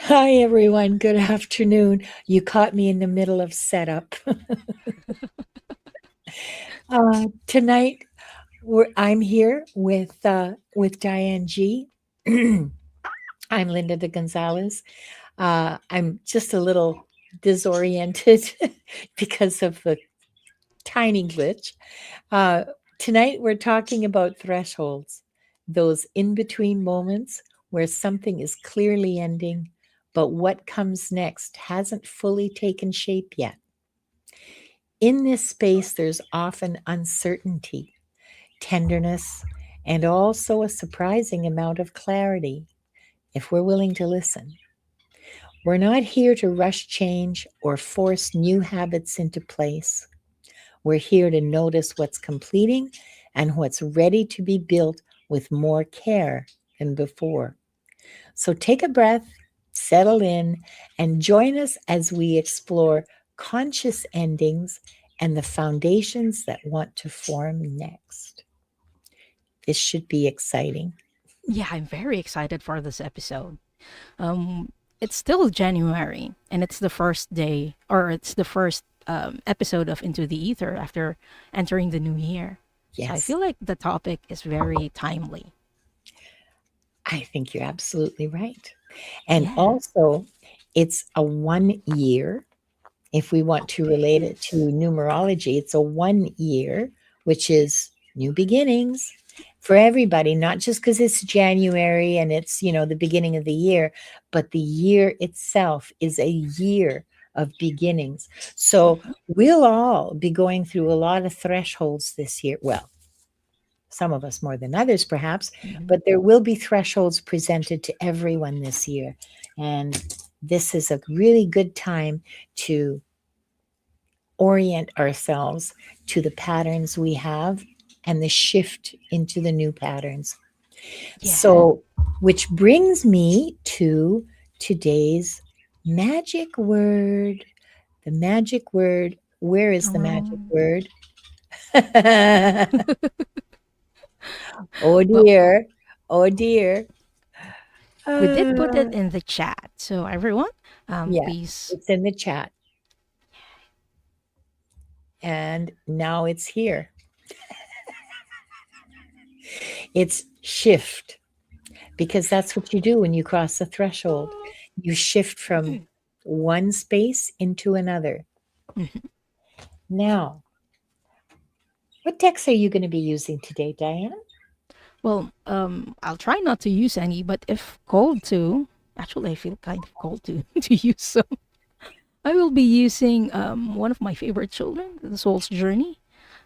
Hi, everyone. Good afternoon. You caught me in the middle of setup. Tonight, I'm here with Diane G. I'm Linda de Gonzalez. I'm just a little disoriented because of the tiny glitch. Uh, Tonight, we're talking about thresholds, those in between moments where something is clearly ending, but what comes next hasn't fully taken shape yet. In this space, there's often uncertainty, tenderness, and also a surprising amount of clarity if we're willing to listen. We're not here to rush change or force new habits into place. We're here to notice what's completing and what's ready to be built with more care than before. So take a breath, settle in, and join us as we explore conscious endings and the foundations that want to form next. This should be exciting. Yeah, I'm very excited for this episode. Um, it's still January, and it's the first day, or it's the first episode of Into the Ether after entering the new year. So I Yes, feel like the topic is very timely. I think you're absolutely right. And Yeah, also, it's a 1 year. If we want to it relate it to is. numerology, it's a 1 year, which is new beginnings for everybody, not just because it's January and it's, the beginning of the year, but the year itself is a year of beginnings. So Mhm. we'll all be going through a lot of thresholds this year. Well, some of us more than others, perhaps, Mhm. but there will be thresholds presented to everyone this year. And this is a really good time to orient ourselves to the patterns we have and the shift into the new patterns. Yeah. So, which brings me to today's magic word. The magic word. Where is the magic Um, word? Oh well, dear. Oh dear. we did put Uh, it in the chat, so everyone, yeah, please. it's in the chat. And now it's here. It's shift, because that's what you do when you cross a threshold. You shift from one space into another. Mhm. Now, what decks are you going to be using today, Diane? Well, I'll try not to use any, but if called to, actually, I feel kind of called to to use some. I will be using one of my favorite children, The Soul's Journey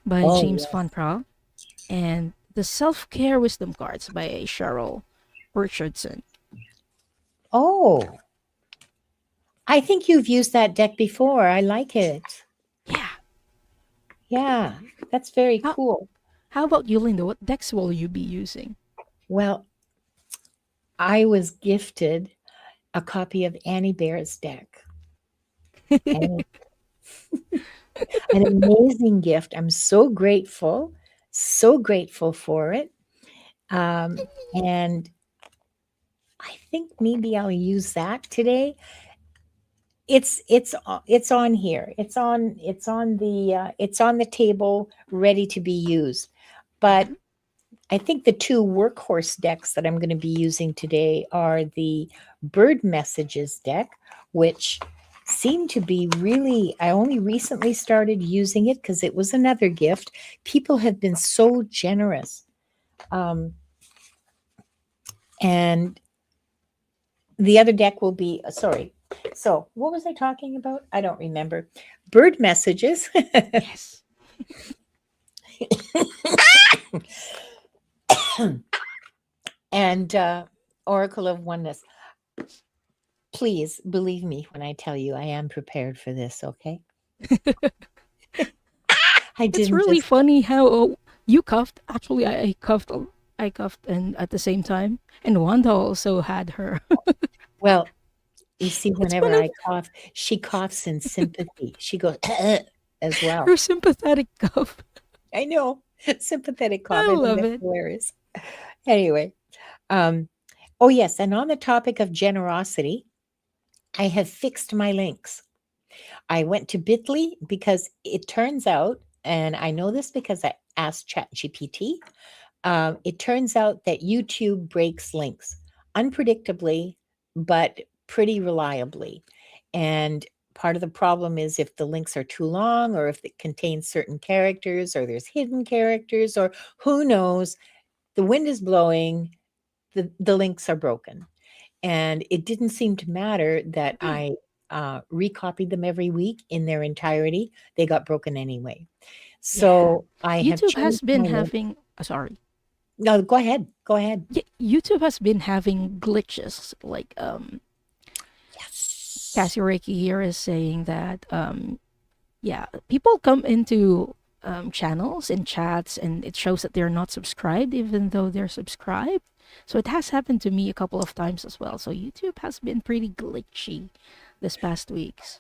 by Oh, James Van yes. Praagh, and The Self Care Wisdom Cards by Cheryl Richardson. Oh, I think you've used that deck before. I like it. Yeah. Yeah, that's very How, cool. how about you, Linda? What decks will you be using? Well, I was gifted a copy of Annie Bear's deck, and an amazing gift. I'm so grateful for it. And I think maybe I'll use that today. It's on here. It's on the table ready to be used. But Mhm. I think the two workhorse decks that I'm going to be using today are the Bird Messages deck, which seemed to be really, I only recently started using it because it was another gift. People have been so generous. Um, and the other deck will be, sorry. So, what was I talking about? I don't remember. Bird Messages Yes. and Oracle of Oneness. Please believe me when I tell you I am prepared for this, okay? I It's didn't really just, funny how you coughed. Actually, I coughed. I coughed, and at the same time, and Wanda also had her. well, you see, It's whenever one of I cough, she coughs in sympathy. She goes as well. her sympathetic cough. I know, sympathetic cough. I I think love that's it. hilarious. Anyway, um, oh yes, and on the topic of generosity, I have fixed my links. I went to Bitly because it turns out, and I know this because I asked ChatGPT, it turns out that YouTube breaks links unpredictably, but pretty reliably. And part of the problem is if the links are too long, or if it contains certain characters, or there's hidden characters, or who knows, the wind is blowing, the links are broken. And it didn't seem to matter that Mm. I recopied them every week in their entirety. They got broken anyway. Yeah. So I have YouTube has changed my been link. having, sorry. No, go ahead. Go ahead. Yeah, YouTube has been having glitches. Like Yes. Cassie Reiki here is saying that yeah, people come into channels and chats and it shows that they're not subscribed even though they're subscribed. So it has happened to me a couple of times as well. So YouTube has been pretty glitchy this past weeks.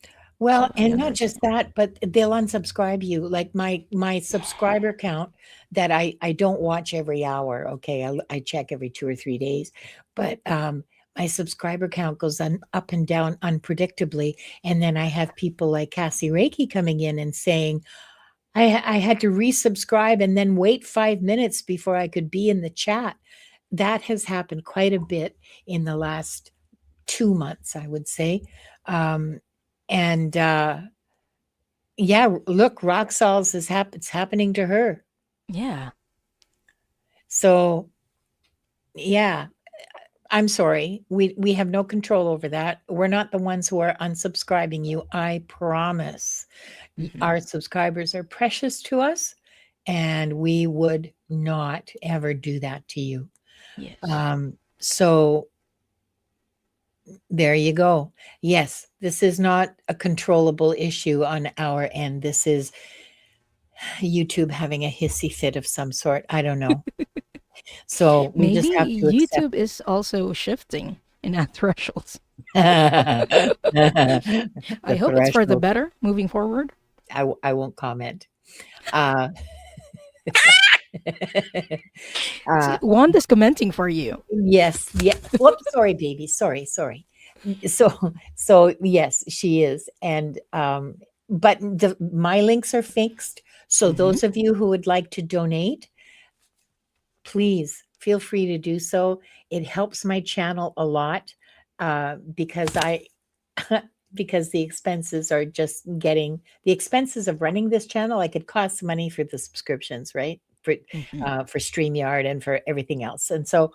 So Well, I and not just understand. that, but they'll unsubscribe you. Like my subscriber count that I don't watch every hour. Okay, I check every 2 or 3 days, but my subscriber count goes up and down unpredictably. And then I have people like Cassie Reiki coming in and saying, I had to resubscribe and then wait 5 minutes before I could be in the chat. That has happened quite a bit in the last 2 months, I would say. Um, and yeah, look, Roxal's it's happening to her. Yeah. So yeah, I'm sorry. We have no control over that. We're not the ones who are unsubscribing you. I promise. Hmm. Our subscribers are precious to us, and we would not ever do that to you. Yes. So there you go. Yes, this is not a controllable issue on our end. This is YouTube having a hissy fit of some sort. I don't know. So we just Maybe have to accept YouTube is also shifting in that thresholds. I the hope it's for the threshold. better moving forward. I won't comment. Uh, See, uh, Wanda's commenting for you. yes, yeah. Whoops, sorry, baby. Sorry, sorry. So yes, she is. And but my links are fixed. So Hmm. those of you who would like to donate, please feel free to do so. It helps my channel a lot because I because the expenses are just getting the expenses of running this channel. Like it costs money for the subscriptions, right? Hmm. For StreamYard and for everything else. And so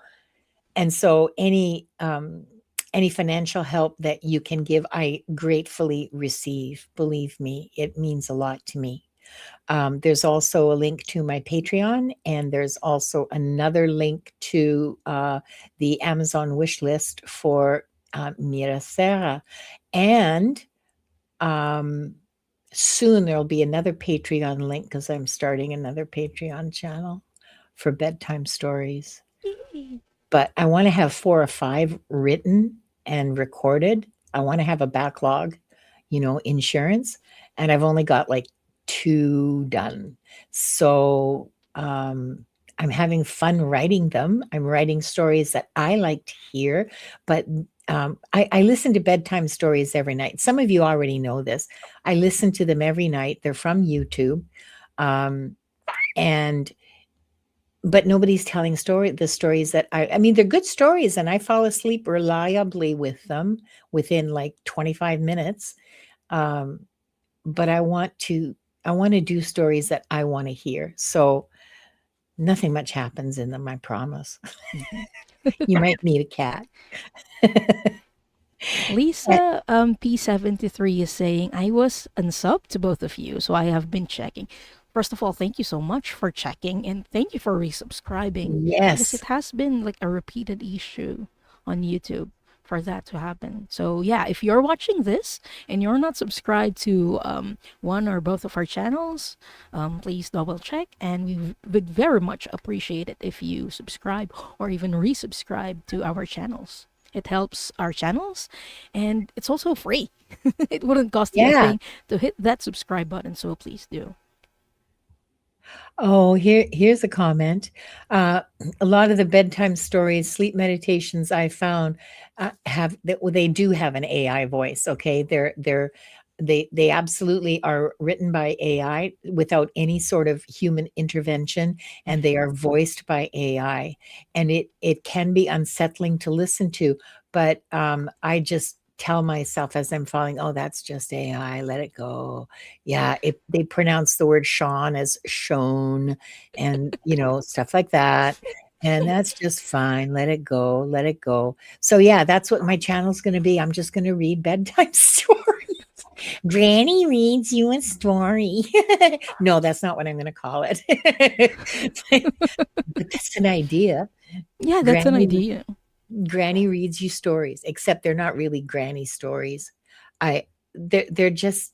any financial help that you can give, I gratefully receive. Believe me, it means a lot to me. There's also a link to my Patreon, and there's also another link to the Amazon wish list for Mira Serra. And um, soon there'll be another Patreon link because I'm starting another Patreon channel for bedtime stories. But I want to have 4 or 5 written and recorded. I want to have a backlog, insurance. And I've only got like 2 done. So I'm having fun writing them. I'm writing stories that I like to hear, but I listen to bedtime stories every night. Some of you already know this. I listen to them every night. They're from YouTube. Um, and but nobody's telling the stories that I mean, they're good stories, and I fall asleep reliably with them within, like, 25 minutes, um, but I wanna do stories that I wanna hear, so nothing much happens in them, I promise. Hmm. You might meet a cat. Eh Lisa P73 is saying, I was unsubbed to both of you, so I have been checking. First of all, thank you so much for checking and thank you for resubscribing because Yes. it has been like a repeated issue on YouTube for that to happen. So, yeah, if you're watching this and you're not subscribed to one or both of our channels, please double check. And we would very much appreciate it if you subscribe or even resubscribe to our channels. It helps our channels and it's also free. It wouldn't cost you a Yeah. thing to hit that subscribe button, so please do. Oh, here's a comment. Uh, a lot of the bedtime stories, sleep meditations I found have that well, they do have an AI voice. Okay, they absolutely are written by AI without any sort of human intervention, and they are voiced by AI, and it can be unsettling to listen to. But I just tell myself as I'm falling, oh, that's just AI. Let it go. Yeah, they pronounce the word Sean as shown and, stuff like that, and that's just fine, let it go, let it go. So, yeah, that's what my channel's gonna be, I'm just gonna read bedtime stories. Granny reads you a story. No, that's not what I'm gonna call it. But that's an idea. Yeah, that's an Granny idea. Granny reads you stories, except they're not really granny stories. I they're just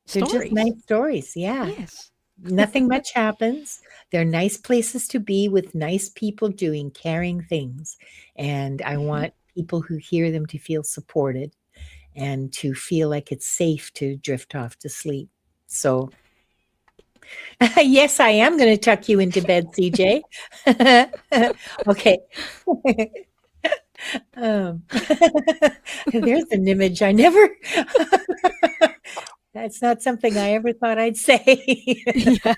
Stories. nice stories, yeah. Yes. Nothing much happens. They're nice places to be with nice people doing caring things, and I Hmm. want people who hear them to feel supported and to feel like it's safe to drift off to sleep. So, yes, I am gonna tuck you into bed, CJ. Okay. There's an image I never that's not something I ever thought I'd say. Yeah.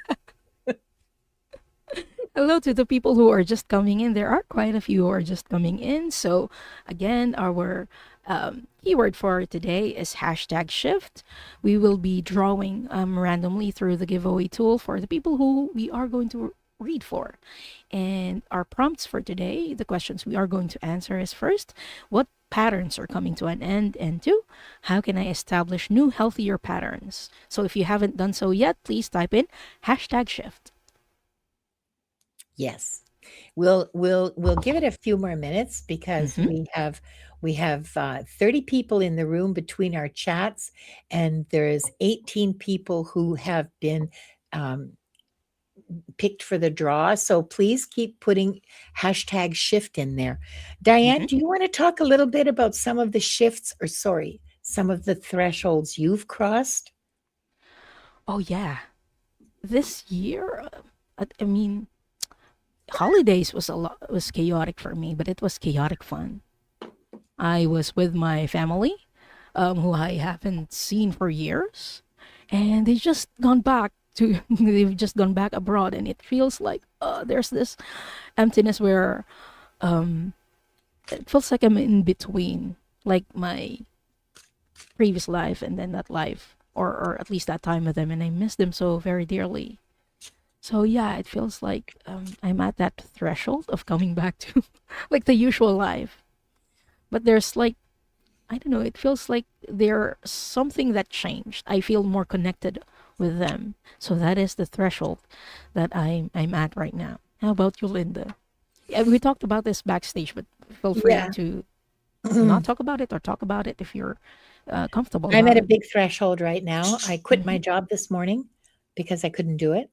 Hello to the people who are just coming in. There are quite a few who are just coming in. So, again, our keyword for today is hashtag shift. We will be drawing randomly through the giveaway tool for the people who we are going to read for. And our prompts for today, the questions we are going to answer is first, what patterns are coming to an end? And two, how can I establish new, healthier patterns? So, if you haven't done so yet, please type in hashtag shift. Yes. We'll give it a few more minutes because Mm-hmm. we have 30 people in the room between our chats, and there's 18 people who have been um, picked for the draw. So please keep putting hashtag shift in there. Diane, Mm-hmm. do you want to talk a little bit about some of the shifts, or sorry, some of the thresholds you've crossed? Oh yeah, this year, I mean, holidays was chaotic for me, but it was chaotic fun. I was with my family, who I haven't seen for years, and they've just gone back abroad, and it feels like there's this emptiness where um, it feels like I'm in between, like my previous life and then that life, or at least that time with them, and I miss them so very dearly. So yeah, it feels like I'm at that threshold of coming back to like the usual life. But there's like, I don't know, it feels like there's something that changed. I feel more connected with them. So that is the threshold that I'm at right now. How about you, Linda? Yeah, we talked about this backstage, but feel free Yeah. to not talk about it or talk about it if you're comfortable I'm about at a it. big threshold right now. I quit Hmm. my job this morning because I couldn't do it.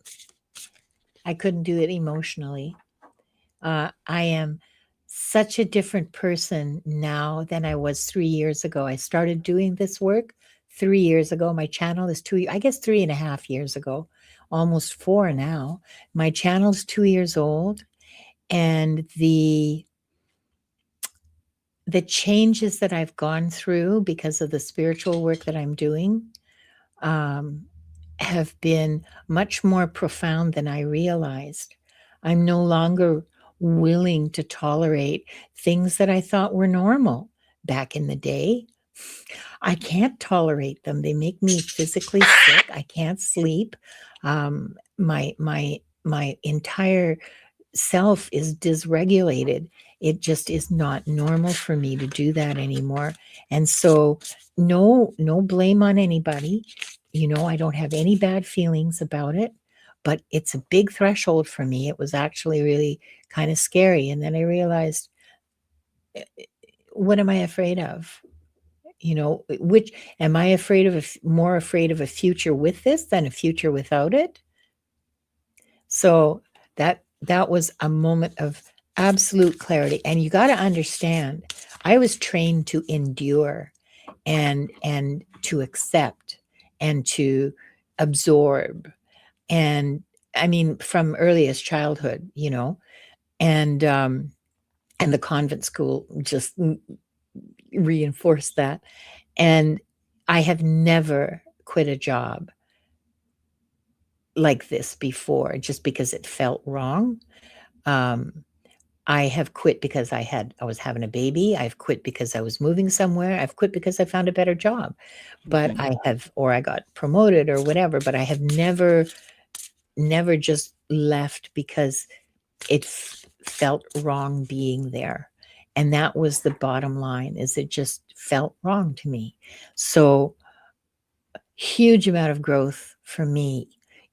I couldn't do it emotionally. I am such a different person now than I was 3 years ago. I started doing this work 3 years ago. My channel is I guess 3.5 years ago, almost four now. My channel's 2 years old, and the changes that I've gone through because of the spiritual work that I'm doing um, have been much more profound than I realized. I'm no longer willing to tolerate things that I thought were normal back in the day. I can't tolerate them. They make me physically sick. I can't sleep. My entire self is dysregulated. It just is not normal for me to do that anymore. And so no blame on anybody. I don't have any bad feelings about it, but it's a big threshold for me. It was actually really kind of scary. And then I realized, what am I afraid of? Which am I afraid of more afraid of a future with this than a future without it? So that was a moment of absolute clarity. And you got to understand, I was trained to endure and to accept and to absorb. And I mean, from earliest childhood, and and the convent school just reinforced that. And I have never quit a job like this before just because it felt wrong. Um, I have quit because I was having a baby. I've quit because I was moving somewhere. I've quit because I found a better job. But Hmm. or I got promoted or whatever, but I have never just left because it felt wrong being there. And that was the bottom line, is it just felt wrong to me. So huge amount of growth for me.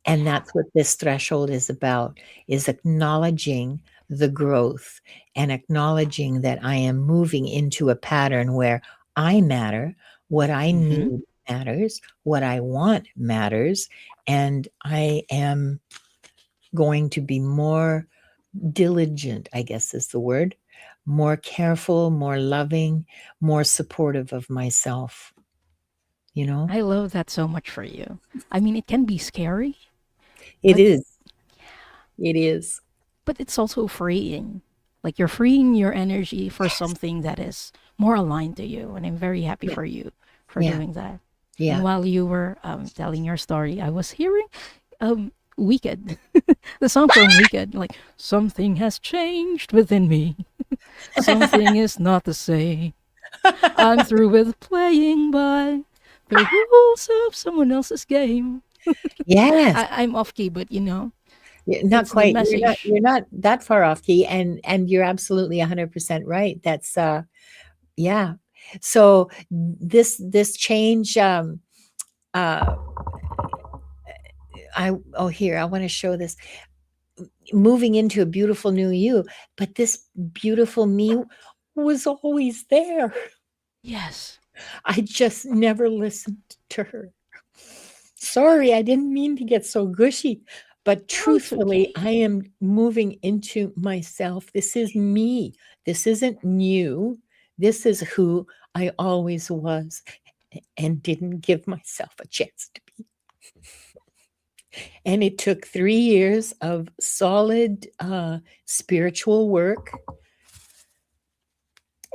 And Yeah, that's what this threshold is about, is acknowledging the growth and acknowledging that I am moving into a pattern where I matter, what I hmm, need matters, what I want matters, and I am going to be more diligent, I guess is the word, more careful, more loving, more supportive of myself, you know? I love that so much for you. I mean, it can be scary, It but is. It is. it's also freeing. Like you're freeing your energy for something that is more aligned to you, and I'm very happy Yeah. for you for Yeah. doing that. And Yeah. while you were telling your story, I was hearing Wicked, the song from Wicked, like something has changed within me. Something is not the same. I'm through with playing by the rules of someone else's game. Yes. I'm off key, but Not that's the quite. message. You're not that far off key, and you're absolutely 100% right. That's yeah. So this change uh here, I want to show this, moving into a beautiful new you, but this beautiful me was always there. Yes. I just never listened to her. Sorry, I didn't mean to get so gushy, but Oh, it's truthfully, okay. I am moving into myself. This is me. This isn't new. This is who I always was and didn't give myself a chance to be. And it took 3 years of solid spiritual work.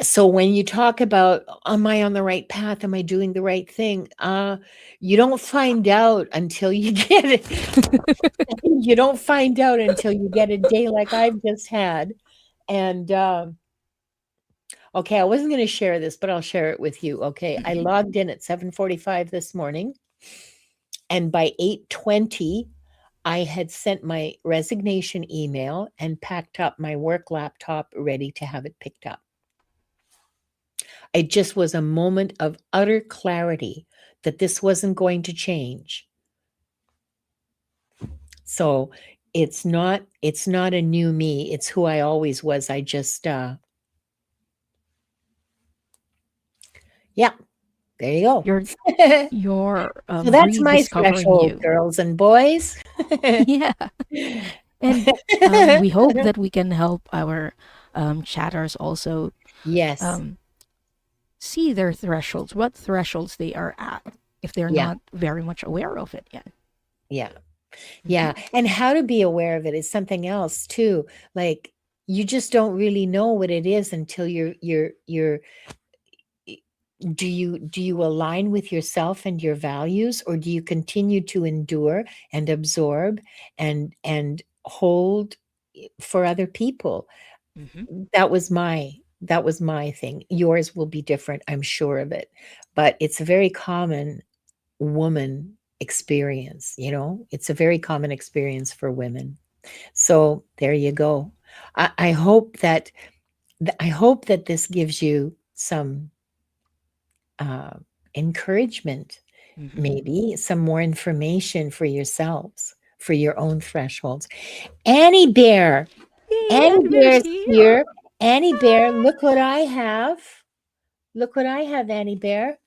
So when you talk about, am I on the right path? Am I doing the right thing? You don't find out until you get it. You don't find out until you get a day like I've just had. And okay, I wasn't going to share this, but I'll share it with you. Okay, I Mhm. logged in at 7:45 this morning, and by 8:20, I had sent my resignation email and packed up my work laptop ready to have it picked up. It just was a moment of utter clarity that this wasn't going to change. So it's not a new me. It's who I always was. I just yeah, there you go. You're you're So that's my rediscovering threshold, you. girls and boys. Yeah. And we hope that we can help our chatters also Yes. um, see their thresholds, what thresholds they are at, if they're Yeah. not very much aware of it yet. Yeah. Hmm. Yeah. And how to be aware of it is something else too. Like, you just don't really know what it is until you're do you align with yourself and your values, or do you continue to endure and absorb and hold for other people? Hmm. That was my thing. Yours will be different, I'm sure of it, but it's a very common woman experience. It's a very common experience for women. So there you go. I hope that this gives you some uh, encouragement, Hmm. maybe some more information for yourselves, for your own thresholds. Annie Bear, Yay, Annie Anniver's Bear's here! here. Annie Bear, look what I have. Look what I have, Annie Bear.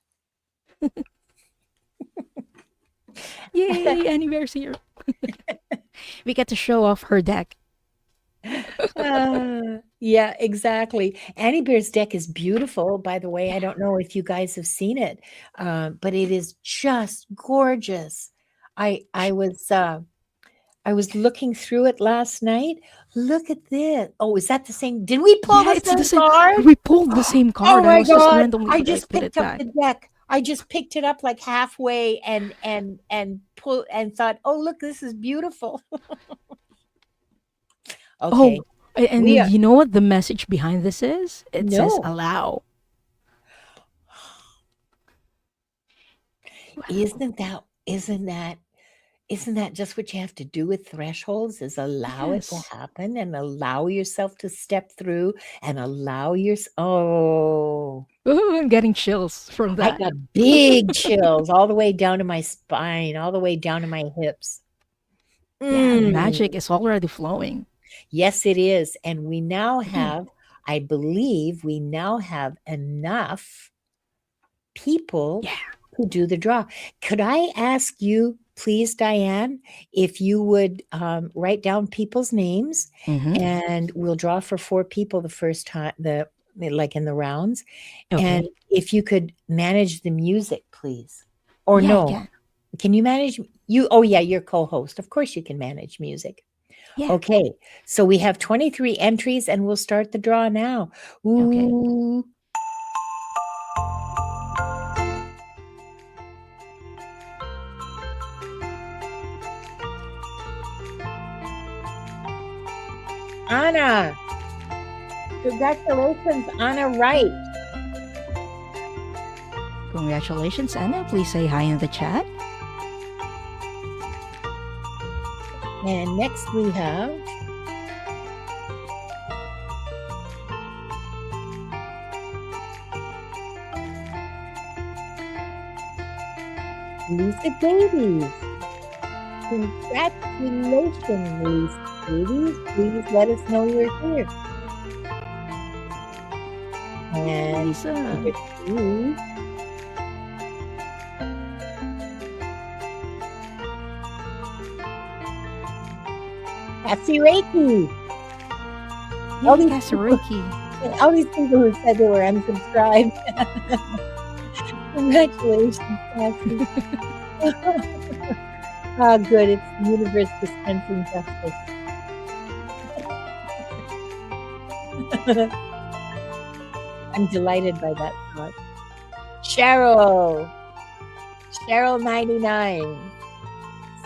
Yay, Anniver's here! We get to show off her deck. Yeah, exactly. Annie Bear's deck is beautiful, by the way. I don't know if you guys have seen it, but it is just gorgeous. I was I was looking through it last night. Look at this. Oh, is that the same? Did we pull Yeah, the it's the same same. card? We pulled the same Oh card. I my was just God. randomly I like just put picked it up back. the deck. I just picked it up like halfway and pull and thought, "Oh, look, this is beautiful." Okay. Oh, and We then are you know what the message behind this is? It says no. allow. Wow. Isn't that just what you have to do with thresholds is allow it to Yes. happen and allow yourself to step through and allow your oh, Ooh, I'm getting chills from I that. got big chills all the way down to my spine, all the way down to my hips. Yeah, the Mm, magic is already flowing. yes, it is. And we now Mm, have, I believe we now have enough people yeah. to do the draw. Could I ask you, please, Diane, if you would write down people's names Mm-hmm. and we'll draw for 4 people the first time, like in the rounds. And Okay. if you could manage the music, please. Or Yeah, I no, can. can you manage you? Oh, yeah, you're co-host. Of course you can manage music. Yeah. Okay. So we have 23 entries and we'll start the draw now. Okay. Ooh. Anna. Congratulations, Anna Wright. Congratulations, Anna. Please say hi in the chat. And next we have Lisa Davies. Congratulations, Lisa Davies. Please let us know you're here. And Lisa. number 2, Cassie Reiki. All Yay, these people, Kasariki. all these people who said they were unsubscribed. Congratulations, Cassie. Oh, good. It's the universe dispensing justice. I'm delighted by that thought. Cheryl. Cheryl99.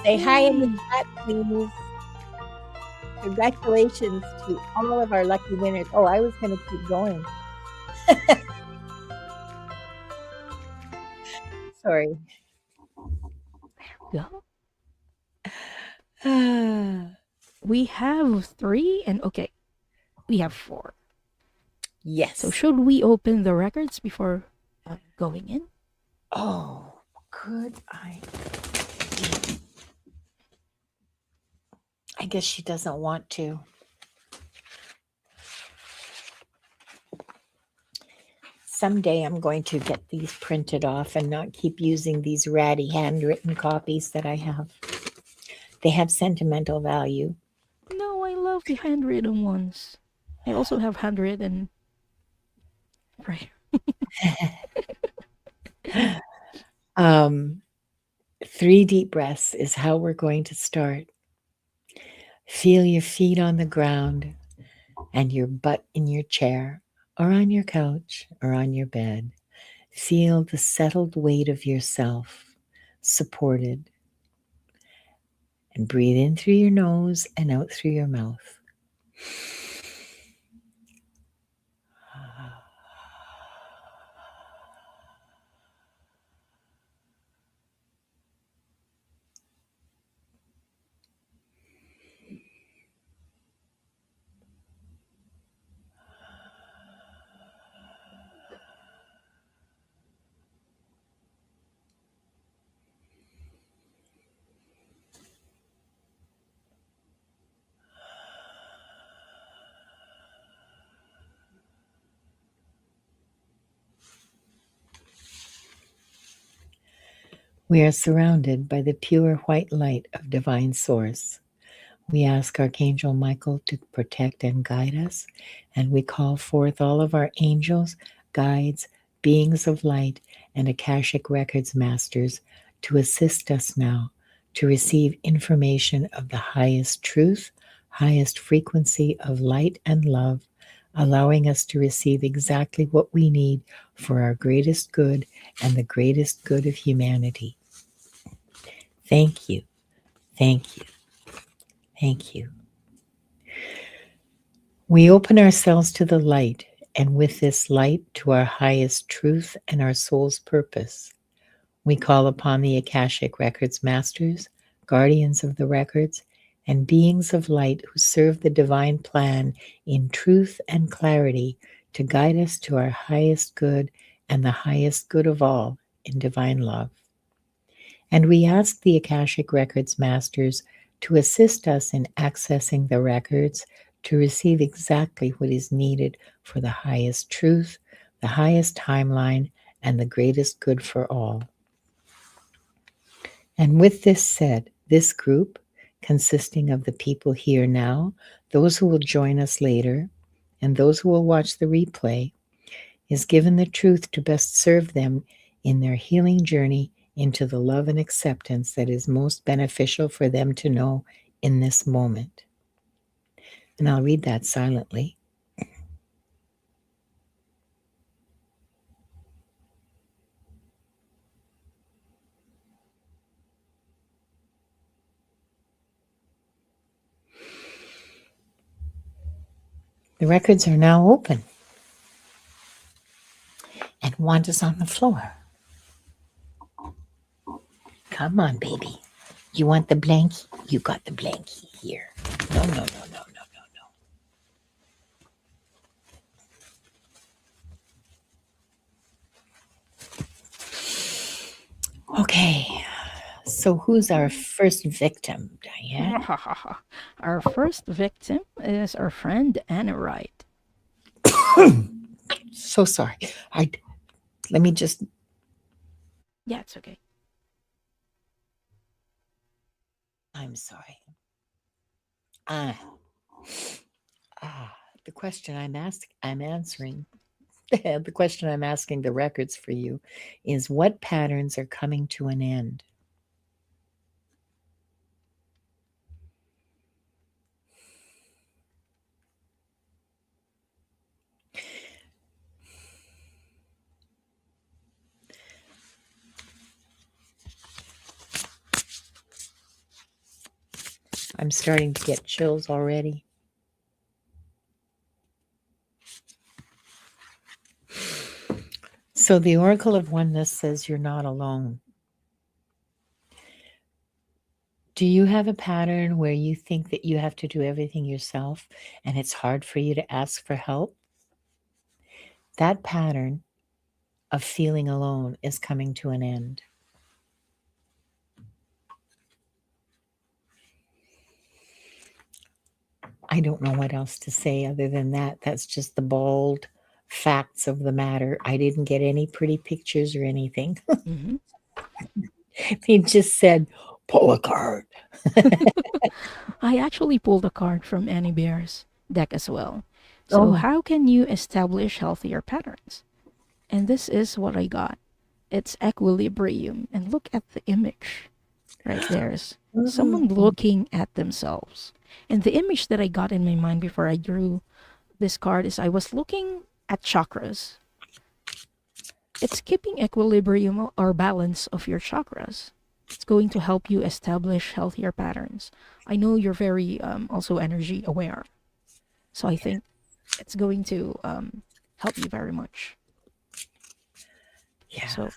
Say hi in the Yay. chat, please. Congratulations to all of our lucky winners. Oh, I was going to keep going. Sorry. Go. Ah, We have 3 and okay, we have 4. So yes. should we open the records before going in? Oh, could I guess she doesn't want to. Someday I'm going to get these printed off and not keep using these ratty handwritten copies that I have. They have sentimental value. No, I love the handwritten ones. I also have handwritten prayer. Um, 3 deep breaths is how we're going to start. Feel your feet on the ground and your butt in your chair or on your couch or on your bed. Feel the settled weight of yourself, supported, and breathe in through your nose and out through your mouth. We are surrounded by the pure white light of divine source. We ask Archangel Michael to protect and guide us, and we call forth all of our angels, guides, beings of light, and Akashic Records masters to assist us now to receive information of the highest truth, highest frequency of light and love, allowing us to receive exactly what we need for our greatest good and the greatest good of humanity. Thank you, thank you, thank you. We open ourselves to the light, and with this light, to our highest truth and our soul's purpose. We call upon the Akashic Records masters, guardians of the records, and beings of light who serve the divine plan in truth and clarity to guide us to our highest good and the highest good of all in divine love. And we ask the Akashic Records masters to assist us in accessing the records to receive exactly what is needed for the highest truth, the highest timeline, and the greatest good for all. And with this said, this group, consisting of the people here now, those who will join us later, and those who will watch the replay, is given the truth to best serve them in their healing journey into the love and acceptance that is most beneficial for them to know in this moment. And I'll read that silently. The records are now open, and Wanda's on the floor. Come on, baby. You want the blankie? You got the blankie here. No, no, no, no, no, no, no. Okay, so who's our first victim, Diane? Our first victim is our friend Anna Wright. So sorry. Let me just. Yeah, it's okay. I'm sorry. Ah, the question I'm answering. The question I'm asking the records for you is what patterns are coming to an end? I'm starting to get chills already. So the Oracle of Oneness says you're not alone. Do you have a pattern where you think that you have to do everything yourself and it's hard for you to ask for help? That pattern of feeling alone is coming to an end. I don't know what else to say other than that. That's just the bald facts of the matter. I didn't get any pretty pictures or anything. Mm-hmm. He just said, pull a card. I actually pulled a card from Annie Bear's deck as well. So, Oh, how can you establish healthier patterns? And this is what I got. It's equilibrium. And look at the image. Right there's someone mm, looking at themselves. And the image that I got in my mind before I drew this card is I was looking at chakras. It's keeping equilibrium or balance of your chakras. It's going to help you establish healthier patterns. I know you're very also energy aware. So I think it's going to help you very much. yeah. So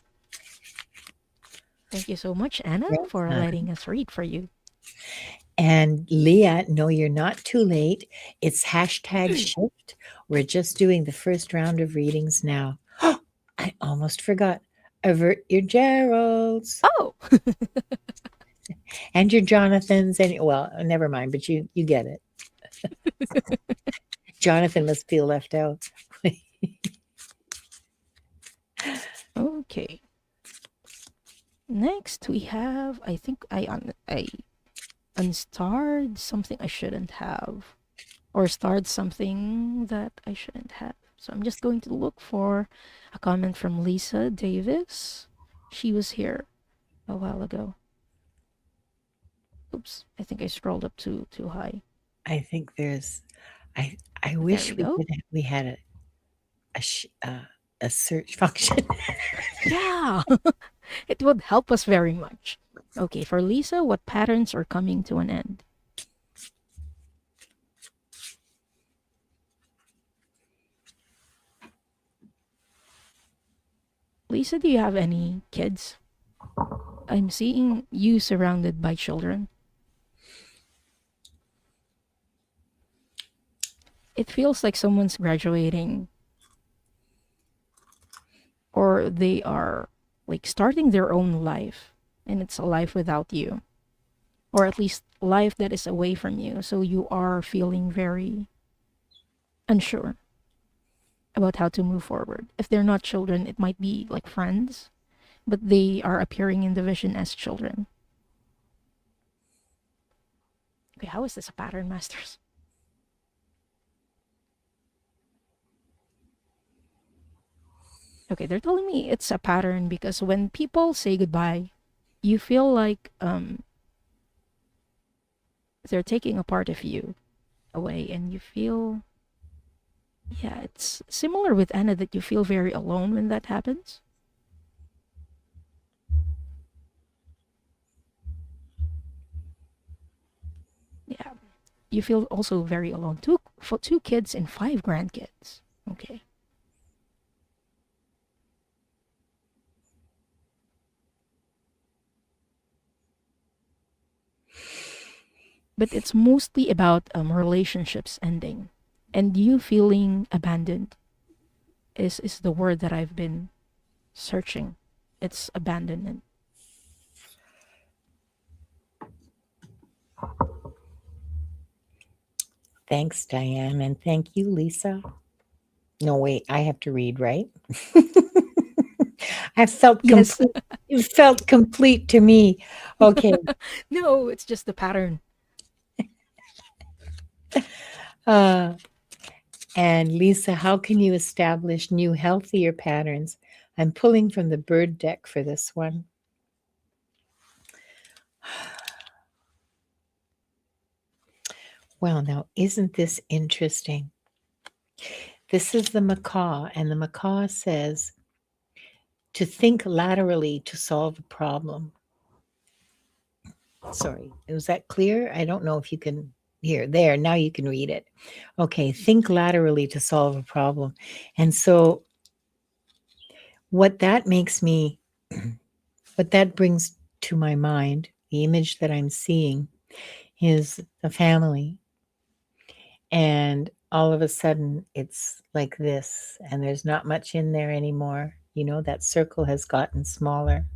thank you so much, Anna, Well for done. letting us read for you. And Leah, no, you're not too late. It's hashtag shift. We're just doing the first round of readings now. I almost forgot. Avert your Geralds Oh, and your Jonathans. And well, never mind, but you get it. Jonathan must feel left out. okay. Next we have I think I unstarred something I shouldn't have or starred something that I shouldn't have. So I'm just going to look for a comment from Lisa Davis. She was here a while ago. Oops, I think I scrolled up too high. I think there's I I There wish we go. we had a search function. Yeah, it would help us very much. Okay, for Lisa, what patterns are coming to an end? Lisa, do you have any kids? I'm seeing you surrounded by children. It feels like someone's graduating or they are like starting their own life and it's a life without you or at least life that is away from you. So you are feeling very unsure about how to move forward. If they're not children, it might be like friends, but they are appearing in the vision as children. Okay, how is this a pattern, Masters? Okay, they're telling me it's a pattern because when people say goodbye, you feel like they're taking a part of you away and you feel, yeah, it's similar with Anna that you feel very alone when that happens. Yeah, you feel also very alone. For two kids and five grandkids. Okay. But it's mostly about relationships ending and you feeling abandoned is the word that I've been searching. It's abandonment. Thanks, Diane, and thank you, Lisa. No, wait, I have to read, right? I felt Yes. complete. It felt complete to me. Okay. No, it's just the pattern. Uh, and Lisa, how can you establish new, healthier patterns? I'm pulling from the bird deck for this one. Well, now, isn't this interesting? This is the macaw, and the macaw says to think laterally to solve a problem. Sorry, was that clear? I don't know if you can hear. There, now you can read it. Okay, think laterally to solve a problem. And so, what that makes me, what that brings to my mind, the image that I'm seeing is a family. And all of a sudden, it's like this, and there's not much in there anymore. You know, that circle has gotten smaller.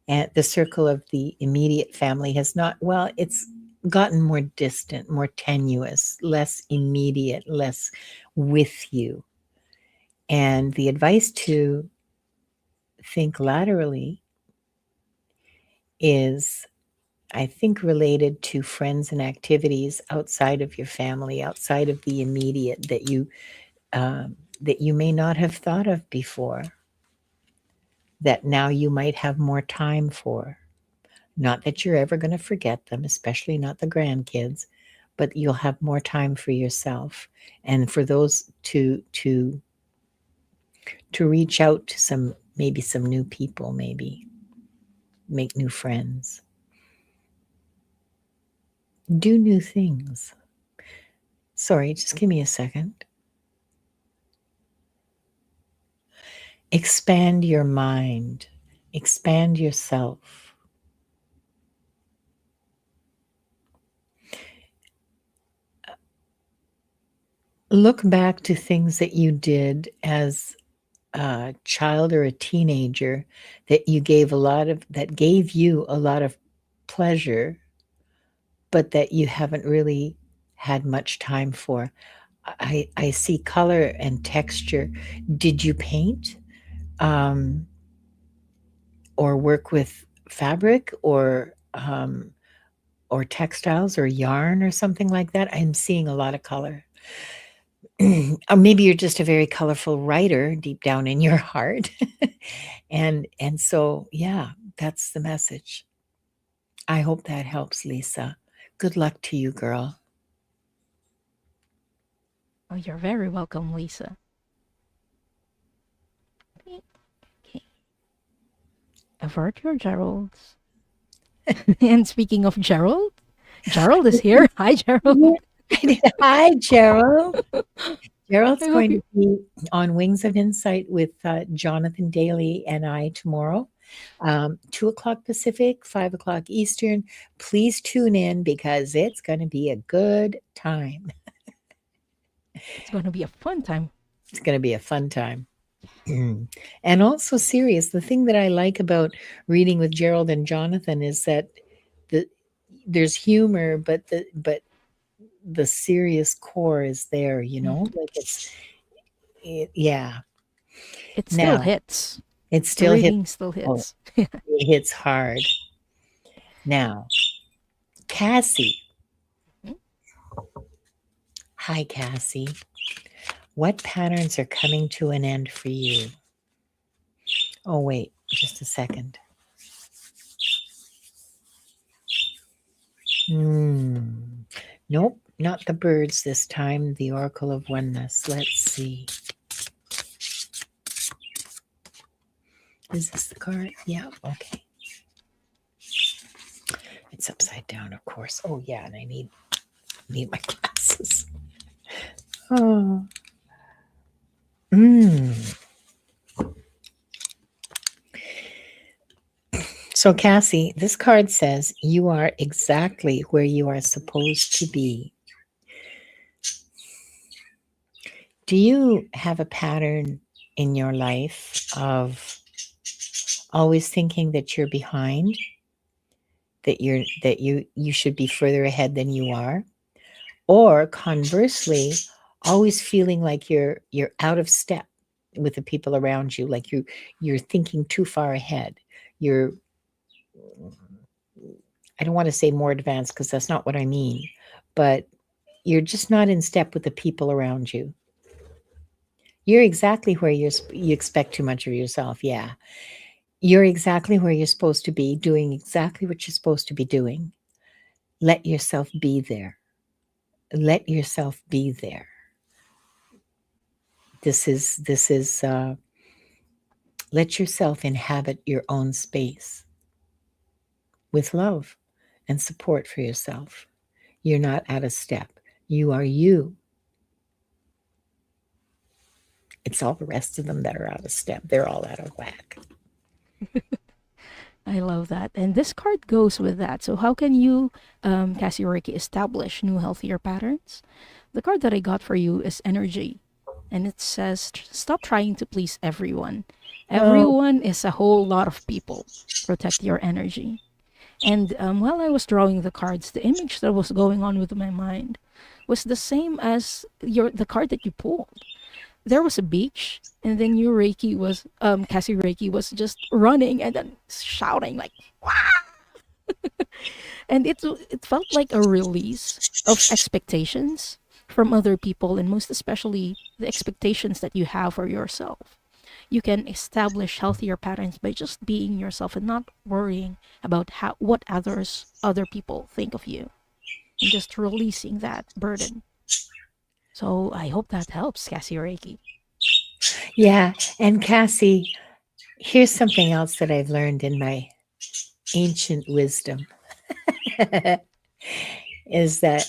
And the circle of the immediate family has not, well, it's gotten more distant, more tenuous, less immediate, less with you. And the advice to think laterally is, I think, related to friends and activities outside of your family, outside of the immediate that you may not have thought of before, that now you might have more time for. Not that you're ever going to forget them, especially not the grandkids, but you'll have more time for yourself and for those to reach out to some, maybe some new people, maybe make new friends, do new things. Sorry, just give me a second. Expand your mind, expand yourself. Look back to things that you did as a child or a teenager that that gave you a lot of pleasure, but that you haven't really had much time for. I see color and texture. Did you paint, um, or work with fabric or textiles or yarn or something like that? I'm seeing a lot of color. Or maybe you're just a very colorful writer deep down in your heart. And so, yeah, that's the message. I hope that helps, Lisa. Good luck to you, girl. Oh, you're very welcome, Lisa. Okay. Avert your Geralds. And speaking of Gerald, Gerald is here. Hi, Yeah. Gerald. Hi, Gerald. Gerald's I hope going you. to be on Wings of Insight with Jonathan Daly and I tomorrow, 2 o'clock Pacific, 5 o'clock Eastern. Please tune in because it's going to be a good time. It's going to be a fun time. It's going to be a fun time. And also serious. The thing that I like about reading with Gerald and Jonathan is that the there's humor, but the serious core is there. Mhm. Like yeah. It still Now hits. it The still hits. reading still Oh, hits. it hits hard. Now, Cassie. Hi, Cassie. What patterns are coming to an end for you? Oh, wait, just a second. Hmm. Nope, not the birds this time. The Oracle of Oneness. Let's see. Is this the card? Yeah, okay. It's upside down, of course. Oh, yeah, and I need my glasses. Oh. Mm. So, Cassie, this card says you are exactly where you are supposed to be. Do you have a pattern in your life of always thinking that you're behind, that you should be further ahead than you are? Or conversely, always feeling like you're out of step with the people around you, like you're thinking too far ahead. You're I don't want to say more advanced because that's not what I mean, but you're just not in step with the people around you. You're exactly where you expect too much of yourself. Yeah. You're exactly where you're supposed to be, doing exactly what you're supposed to be doing. Let yourself be there. Let yourself be there. This is let yourself inhabit your own space with love and support for yourself. You're not out of step. You are you. It's all the rest of them that are out of step. They're all out of whack. I love that. And this card goes with that. So, how can you, Cassie Reiki, establish new, healthier patterns? The card that I got for you is energy. And it says, stop trying to please everyone. Oh, Everyone is a whole lot of people. Protect your energy. And while I was drawing the cards, the image that was going on with my mind was the same as the card that you pulled. There was a beach, and then your Reiki was Cassie Reiki was just running and then shouting like, and it felt like a release of expectations from other people, and most especially the expectations that you have for yourself. You can establish healthier patterns by just being yourself and not worrying about what other people think of you, and just releasing that burden. So I hope that helps, Cassie Reiki. yeah. And Cassie, here's something else that I've learned in my ancient wisdom is that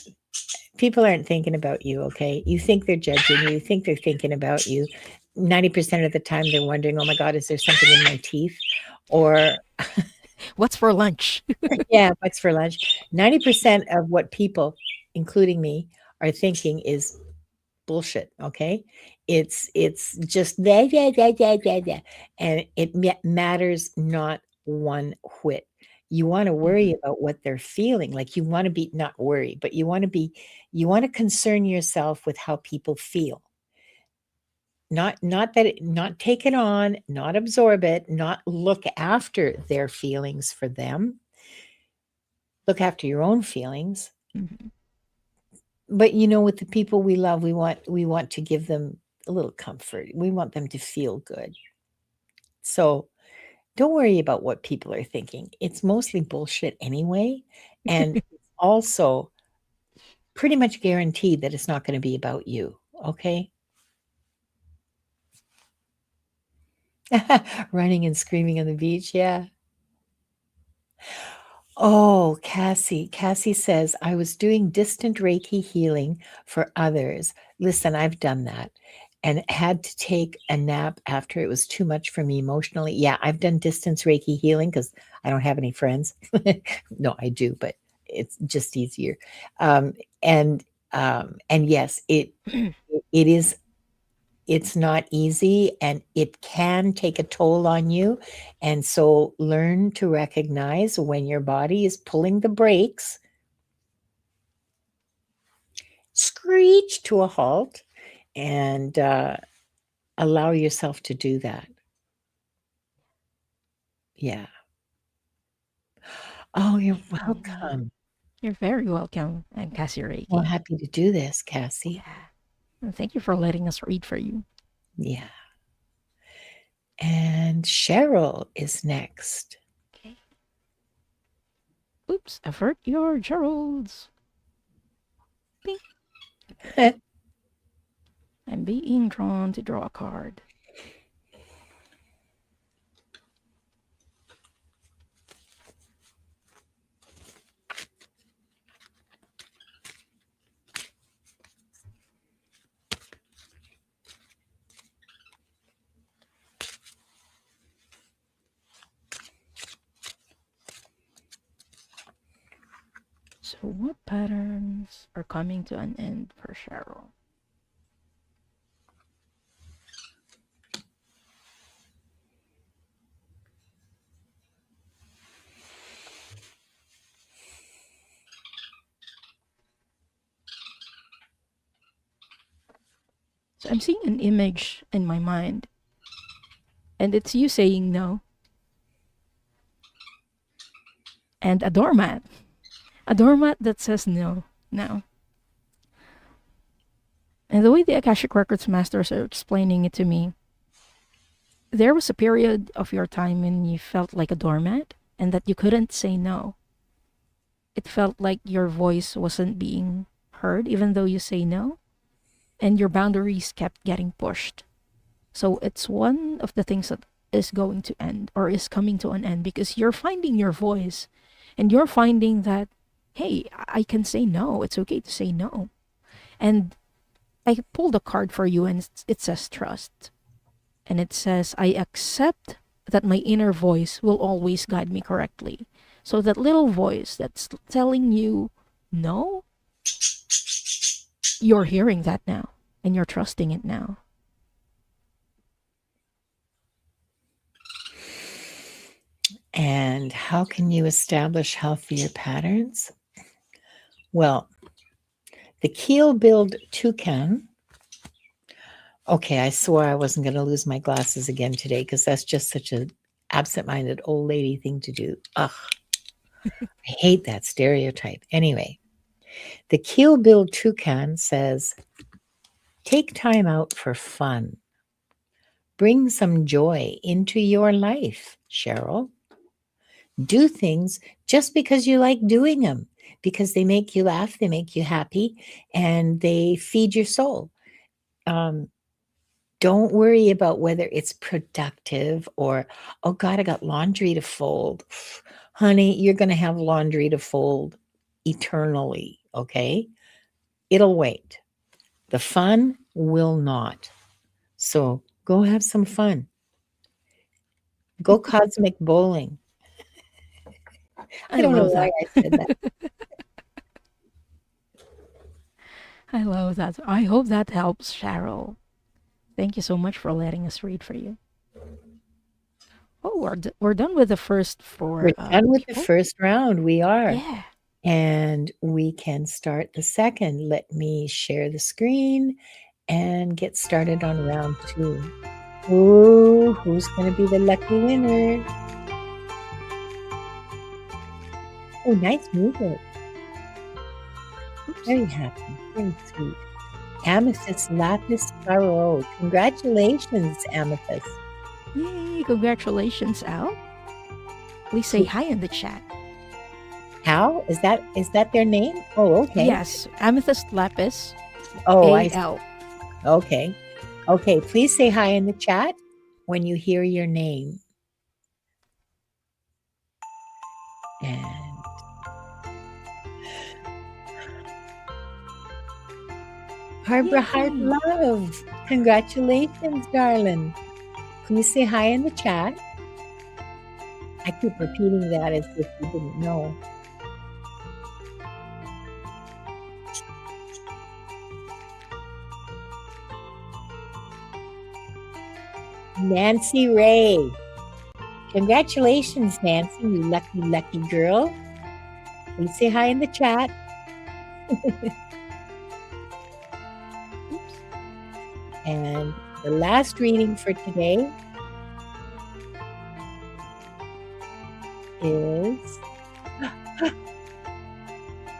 people aren't thinking about you, okay? You think they're judging you, think they're thinking about you. 90% of the time, they're wondering, oh my God, is there something in my teeth? Or, What's for lunch? yeah, what's for lunch? 90% of what people, including me, are thinking is bullshit, okay? It's just that, that, and it matters not one whit. You want to worry Mhm, about what they're feeling. Like you want to be not worry, but you want to concern yourself with how people feel. Not take it on, not absorb it, not look after their feelings for them. Look after your own feelings. mhm. But with the people we love, we want to give them a little comfort. We want them to feel good. So Don't worry about what people are thinking. It's mostly bullshit anyway. And it's also pretty much guaranteed that it's not going to be about you. Okay. Running and screaming on the beach. Yeah. Oh, Cassie. Cassie says, I was doing distant Reiki healing for others. Listen, I've done that and had to take a nap after it was too much for me emotionally. Yeah, I've done distance Reiki healing because I don't have any friends. No, I do, but it's just easier. Um, and and yes, it is it's not easy and it can take a toll on you. And so learn to recognize when your body is pulling the brakes, screech to a halt, and allow yourself to do that. Yeah. Oh, you're Mhm. welcome. You're very welcome. I'm Cassie Well, Reiki. happy to do this, Cassie. Yeah. And thank you for letting us read for you. Yeah. And Cheryl is next. Okay. Oops, avert your Geralds. Bing. I'm being drawn to draw a card. So, what patterns are coming to an end for Cheryl? So, I'm seeing an image in my mind, and it's you saying no, and a doormat that says no now. And the way the Akashic Records masters are explaining it to me, there was a period of your time when you felt like a doormat and that you couldn't say no. It felt like your voice wasn't being heard even though you say no, and your boundaries kept getting pushed. So it's one of the things that is going to end or is coming to an end because you're finding your voice and you're finding that, hey, I can say no. It's okay to say no. And I pulled a card for you and it says trust. And it says, I accept that my inner voice will always guide me correctly. So that little voice that's telling you no, you're hearing that now and you're trusting it now. And how can you establish healthier patterns? Well, the keel-billed toucan. Okay, I swore I wasn't going to lose my glasses again today because that's just such an absent-minded old lady thing to do. Ugh, I hate that stereotype. Anyway, the keel-billed toucan says, take time out for fun. Bring some joy into your life, Cheryl. Do things just because you like doing them, because they make you laugh, they make you happy, and they feed your soul. Um, don't worry about whether it's productive or, oh God, I got laundry to fold. Honey, you're going to have laundry to fold eternally, okay? It'll wait. The fun will not. So go have some fun. Go cosmic bowling. I I don't know love why that. I said that. I love that. I hope that helps, Cheryl. Thank you so much for letting us read for you. Oh, we're done with the first We're four done with the people. first round. We are. Yeah. And we can start the second. Let me share the screen and get started on round 2. Ooh, who's going to be the lucky winner? Oh, nice music. Oops. Very happy. Very sweet. Amethyst Lapis Tarot. Congratulations, Amethyst. Yay! Congratulations, Al. Please say Who- hi in the chat. How is that their name? Oh, okay. Yes, Amethyst Lapis Oh, AL. okay. Okay, please say hi in the chat when you hear your name. And Barbara Heart Yay! Love, congratulations, darling. Please say hi in the chat. I keep repeating that as if you didn't know. Nancy Ray. Congratulations, Nancy, you lucky, lucky girl. Please say hi in the chat. Oops. And the last reading for today is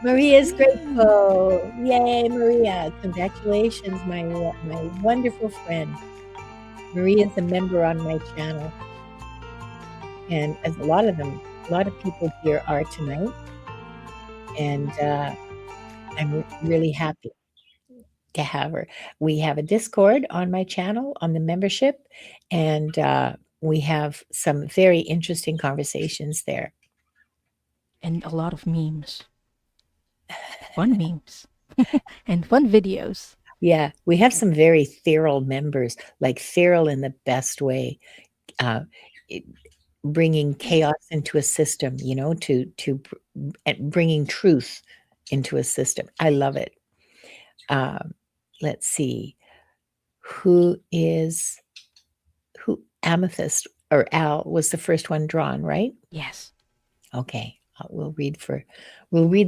Maria's Yay! grateful. Yay, Maria. Congratulations, my wonderful friend. Maria's a member on my channel. And as a lot of people here are tonight. And I'm really happy to have her. We have a Discord on my channel on the membership, and we have some very interesting conversations there. And a lot of memes. Fun memes. And fun videos. Yeah, we have some very feral members, like feral in the best way, uh, it- bringing chaos into a system, and bringing truth into a system. I love it. Um, let's see, who is who? Amethyst or Al was the first one drawn, right? Yes. Okay, we'll read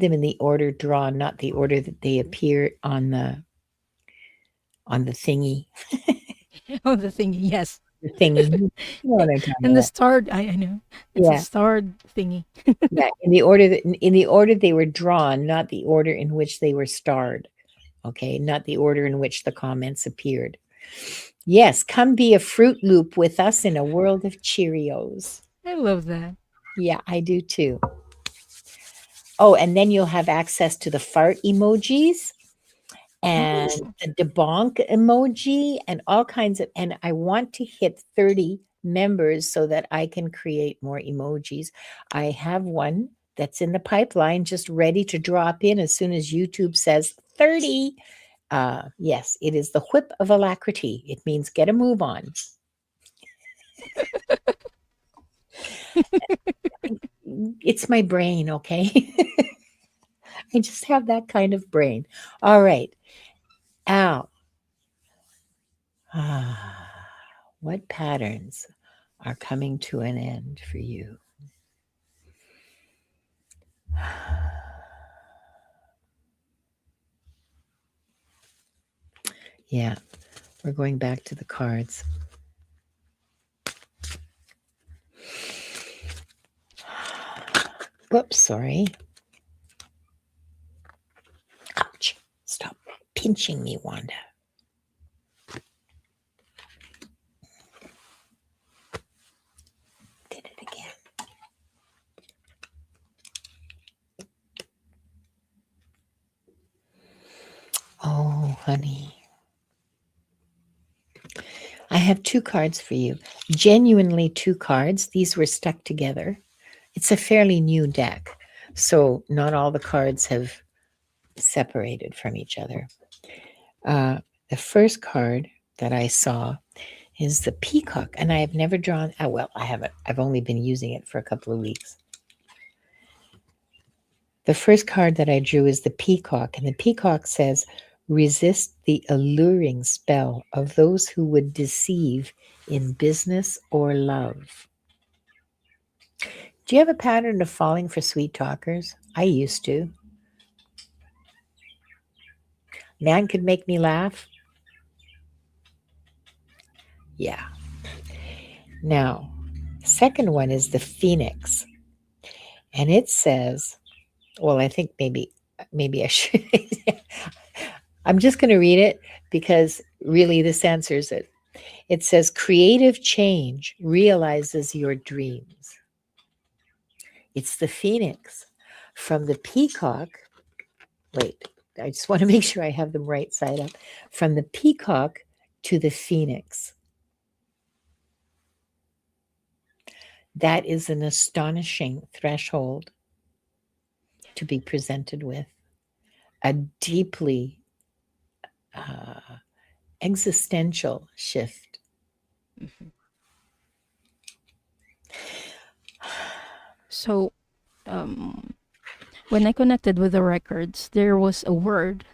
them in the order drawn, not the order that they appear on the thingy. Oh, the thingy. Yes. The thingy. You know what I'm talking And the about. starred. I know. It's a Yeah, starred thingy. yeah. In the order they were drawn, not the order in which they were starred. Okay, not the order in which the comments appeared. Yes, come be a Fruit Loop with us in a world of Cheerios. I love that. Yeah, I do too. Oh, and then you'll have access to the fart emojis and Oh, the debonk emoji and all kinds of, and I want to hit 30 members so that I can create more emojis. I have one that's in the pipeline, just ready to drop in as soon as YouTube says 30. Yes, it is the whip of alacrity. It means get a move on. It's my brain, okay? I just have that kind of brain. All right. Al, what patterns are coming to an end for you? Yeah, we're going back to the cards. Whoops, sorry. Ouch. Stop pinching me, Wanda. Did it again. Oh, honey. I have two cards for you. Genuinely two cards. These were stuck together. It's a fairly new deck, so not all the cards have separated from each other. The first card that I saw is the peacock, and I have never drawn. Oh, well, I haven't. I've only been using it for a couple of weeks. The first card that I drew is the peacock, and the peacock says, resist the alluring spell of those who would deceive in business or love. Do you have a pattern of falling for sweet talkers? I used to. Man could make me laugh. Yeah. Now, second one is the phoenix, and it says, well, I think maybe I should. I'm just going to read it because really this answers it. It says creative change realizes your dreams. It's the phoenix from the peacock. Wait, I just want to make sure I have them right side up. From the peacock to the phoenix. That is an astonishing threshold to be presented with. A deeply uh, existential shift. Mhm. So, um, when I connected with the records, there was a word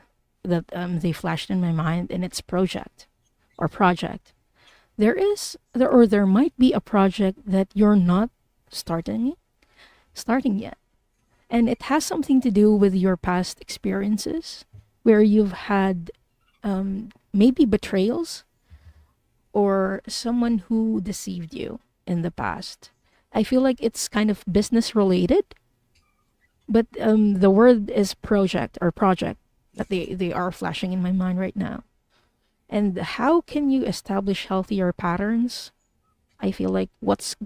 that they flashed in my mind, and it's project or project. There might be a project that you're not starting starting yet, and it has something to do with your past experiences, where you've had maybe betrayals or someone who deceived you in the past. I feel like it's kind of business related, but the word is project or project that they are flashing in my mind right now. And how can you establish healthier patterns? I feel like what's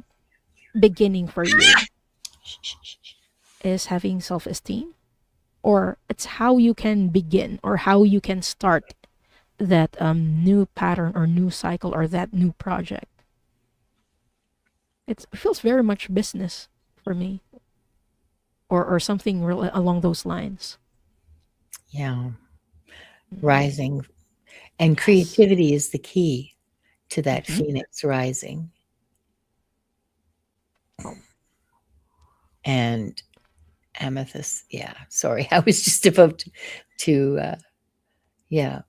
beginning for you is having self esteem, or it's how you can begin or how you can start that new pattern or new cycle or that new project. It feels very much business for me, or something along those lines. Yeah, Mm. rising. And Yes. creativity is the key to that Hmm. phoenix rising. Oh. And amethyst, yeah, sorry, I was just about to yeah.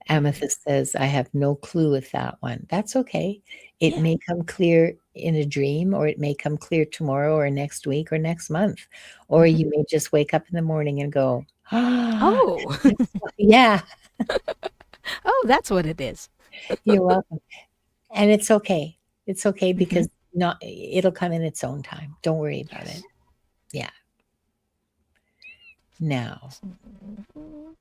Hmm. Amethyst says, I have no clue with that one. That's okay. It Yeah. may come clear in a dream, or it may come clear tomorrow, or next week, or next month. Or Hmm. you may just wake up in the morning and go, ah, Oh. yeah, Oh, that's what it is. you're welcome. And it's okay. It's okay Hmm. because not it'll come in its own time. Don't worry about it. Yes. Yeah. Now, Mhm.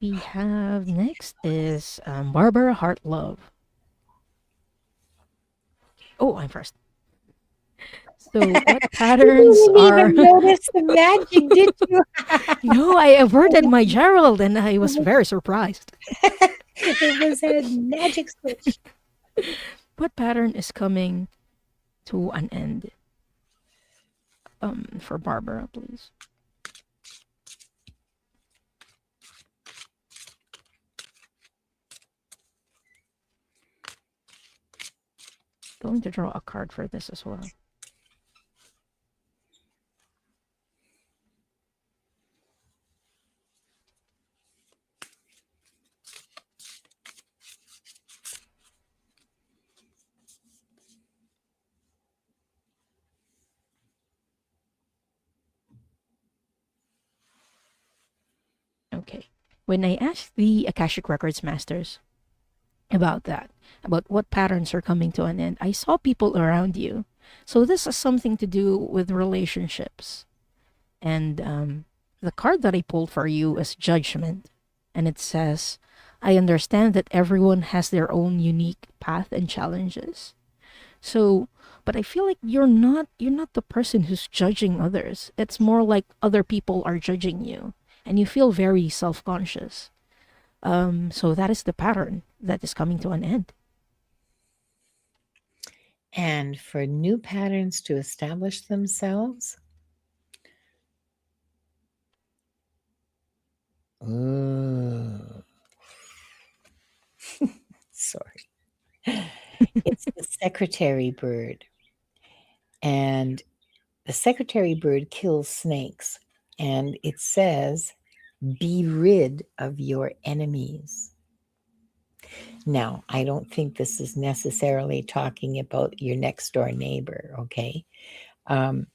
We have next is Barbara Hartlove. Oh, I'm first. So, what you patterns didn't are? even notice the magic, did you? No, I averted my Gerald, and I was very surprised. It was a magic switch. What pattern is coming to an end? For Barbara, please. Going to draw a card for this as well. Okay. When I asked the Akashic Records masters about that, about what patterns are coming to an end, I saw people around you. So this has something to do with relationships. And the card that I pulled for you is Judgment. And it says, I understand that everyone has their own unique path and challenges. So, but I feel like you're not the person who's judging others. It's more like other people are judging you, and you feel very self-conscious. So that is the pattern that is coming to an end. And for new patterns to establish themselves, ooh, sorry, it's the secretary bird. And the secretary bird kills snakes. And it says, be rid of your enemies. Now, I don't think this is necessarily talking about your next door neighbor, okay? Um,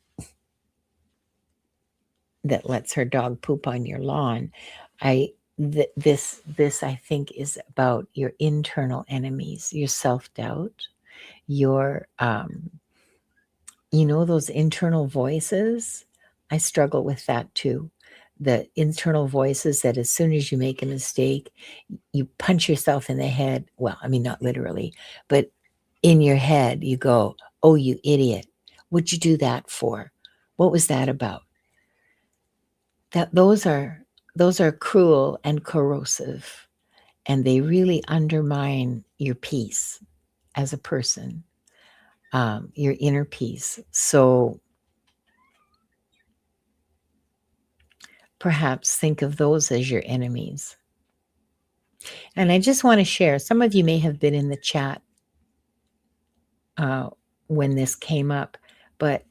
that lets her dog poop on your lawn. This I think is about your internal enemies, your self-doubt, your those internal voices. I struggle with that too. the internal voices that as soon as you make a mistake, you punch yourself in the head. Well, I mean, not literally, but in your head, you go, "Oh, you idiot. What'd you do that for? What was that about?" That those are cruel and corrosive, and they really undermine your peace as a person, your inner peace. So perhaps think of those as your enemies. And I just want to share, some of you may have been in the chat uh, when this came up, but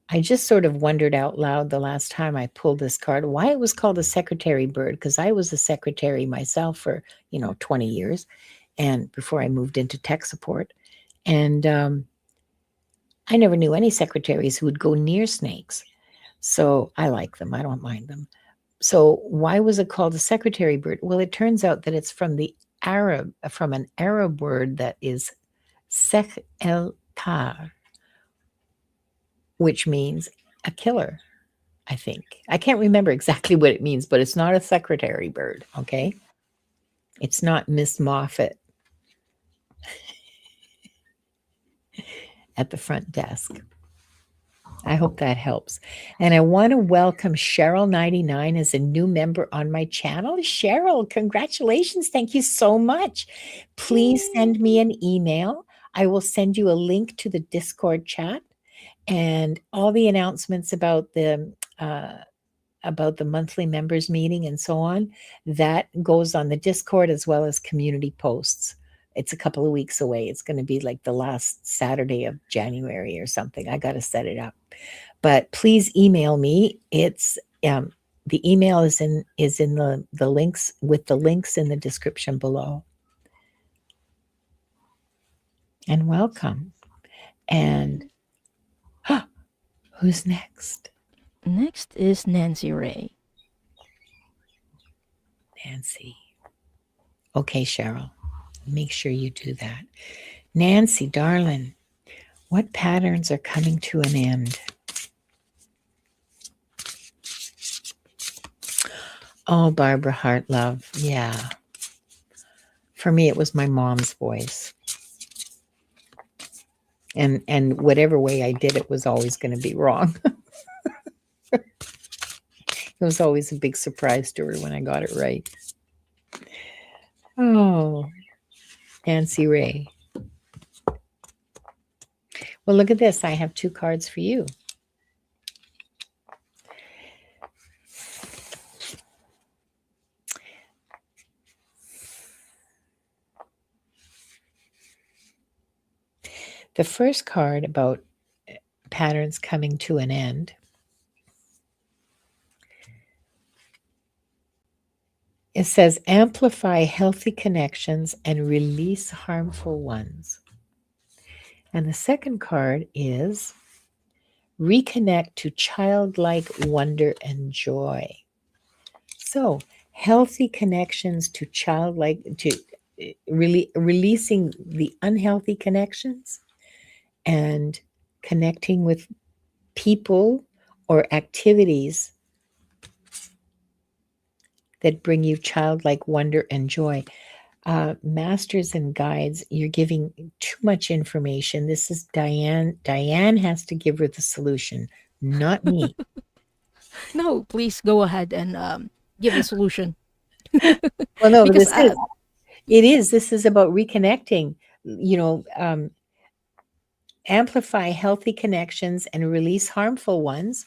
I just sort of wondered out loud the last time I pulled this card why it was called a secretary bird, because I was a secretary myself for, 20 years, and before I moved into tech support. And I never knew any secretaries who would go near snakes. So I like them. I don't mind them. So why was it called a secretary bird? Well, it turns out that it's from an Arab word that is sek el tar, which means a killer, I think. I can't remember exactly what it means, but it's not a secretary bird, okay? It's not Miss Moffat at the front desk. I hope that helps. And I want to welcome Cheryl99 as a new member on my channel. Cheryl, congratulations. Thank you so much. Please send me an email. I will send you a link to the Discord chat and all the announcements about the monthly members meeting and so on. That goes on the Discord as well as community posts. It's a couple of weeks away. It's going to be like the last Saturday of January or something. I got to set it up. But please email me. It's the email is in the links with the links in the description below. And welcome. And who's next? Next is Nancy Ray. Nancy. Okay, Cheryl. Make sure you do that. Nancy, darling, what patterns are coming to an end? Oh, Barbara Hartlove. Yeah. For me, it was my mom's voice. And whatever way I did it was always going to be wrong. It was always a big surprise to her when I got it right. Oh, Nancy Ray. Well, look at this. I have 2 cards for you. The first card about patterns coming to an end it says amplify healthy connections and release harmful ones. And the second card is reconnect to childlike wonder and joy. So, healthy connections to releasing the unhealthy connections and connecting with people or activities that bring you childlike wonder and joy. Masters and guides, you're giving too much information. This is Diane. Diane has to give her the solution, not me. No, please go ahead and give the solution. Well, no, Because this is about reconnecting, amplify healthy connections and release harmful ones.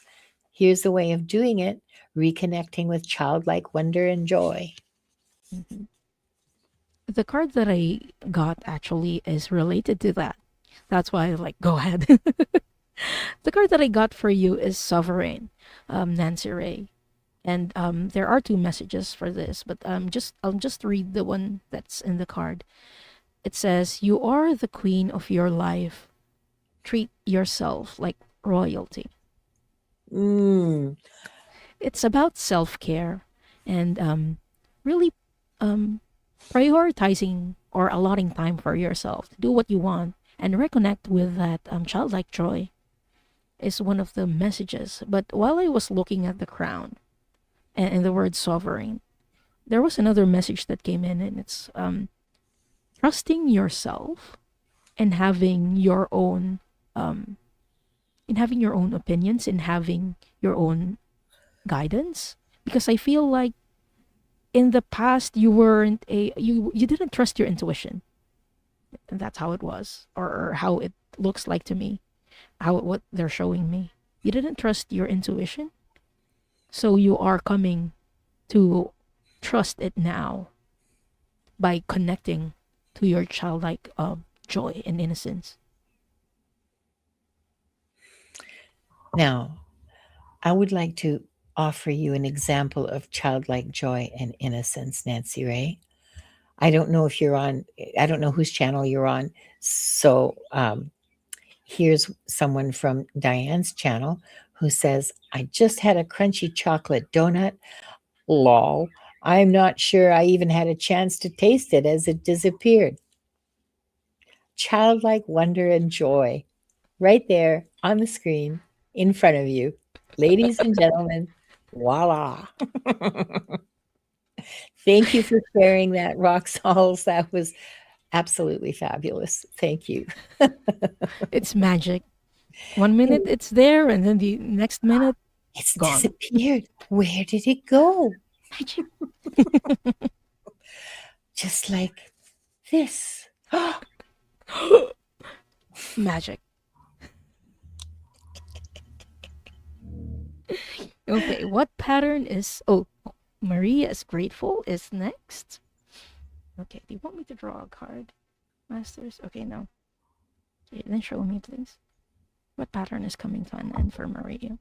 Here's the way of doing it: reconnecting with childlike wonder and joy. Mhm. The card that I got actually is related to that. That's why I like go ahead. The card that I got for you is Sovereign, Nancy Ray. And there are 2 messages for this, but I'll just read the one that's in the card. It says, "You are the queen of your life. Treat yourself like royalty." Mm, It's about self care and really um, prioritizing or allotting time for yourself to do what you want and reconnect with that childlike joy is one of the messages. But while I was looking at the crown, and the word sovereign. There was another message that came in, and it's trusting yourself and having your own um, in having your own opinions, in having your own guidance. Because I feel like in the past you weren't a you didn't trust your intuition, and that's how it was, or how it looks like to me, how what they're showing me. You didn't trust your intuition, so you are coming to trust it now by connecting to your childlike joy and innocence. Now, I would like to offer you an example of childlike joy and innocence, Nancy Ray. I don't know if you're on, I don't know whose channel you're on. So here's someone from Diane's channel who says, I just had a crunchy chocolate donut. Lol. I'm not sure I even had a chance to taste it as it disappeared. Childlike wonder and joy right there on the screen in front of you. Ladies and gentlemen, voila. Thank you for sharing that, Roxals. That was absolutely fabulous. Thank you. It's magic. One minute it's there, and then the next minute It's gone. disappeared. Where did it go? Magic. Just like this. Magic. Okay, what pattern is. Oh, Maria is grateful is next. Okay, do you want me to draw a card? Masters? Okay, no. Okay, then show me, please. What pattern is coming to an end for Maria?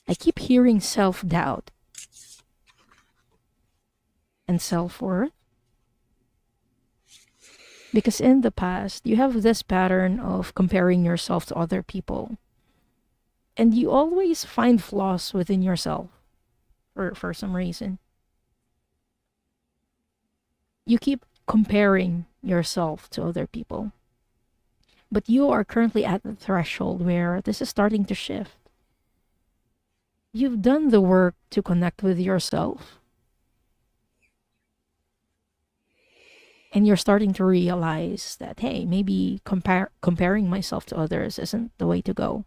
I keep hearing self doubt and self worth. Because in the past, you have this pattern of comparing yourself to other people. And you always find flaws within yourself for some reason. You keep comparing yourself to other people. But you are currently at the threshold where this is starting to shift. You've done the work to connect with yourself. And you're starting to realize that, hey, maybe comparing myself to others isn't the way to go.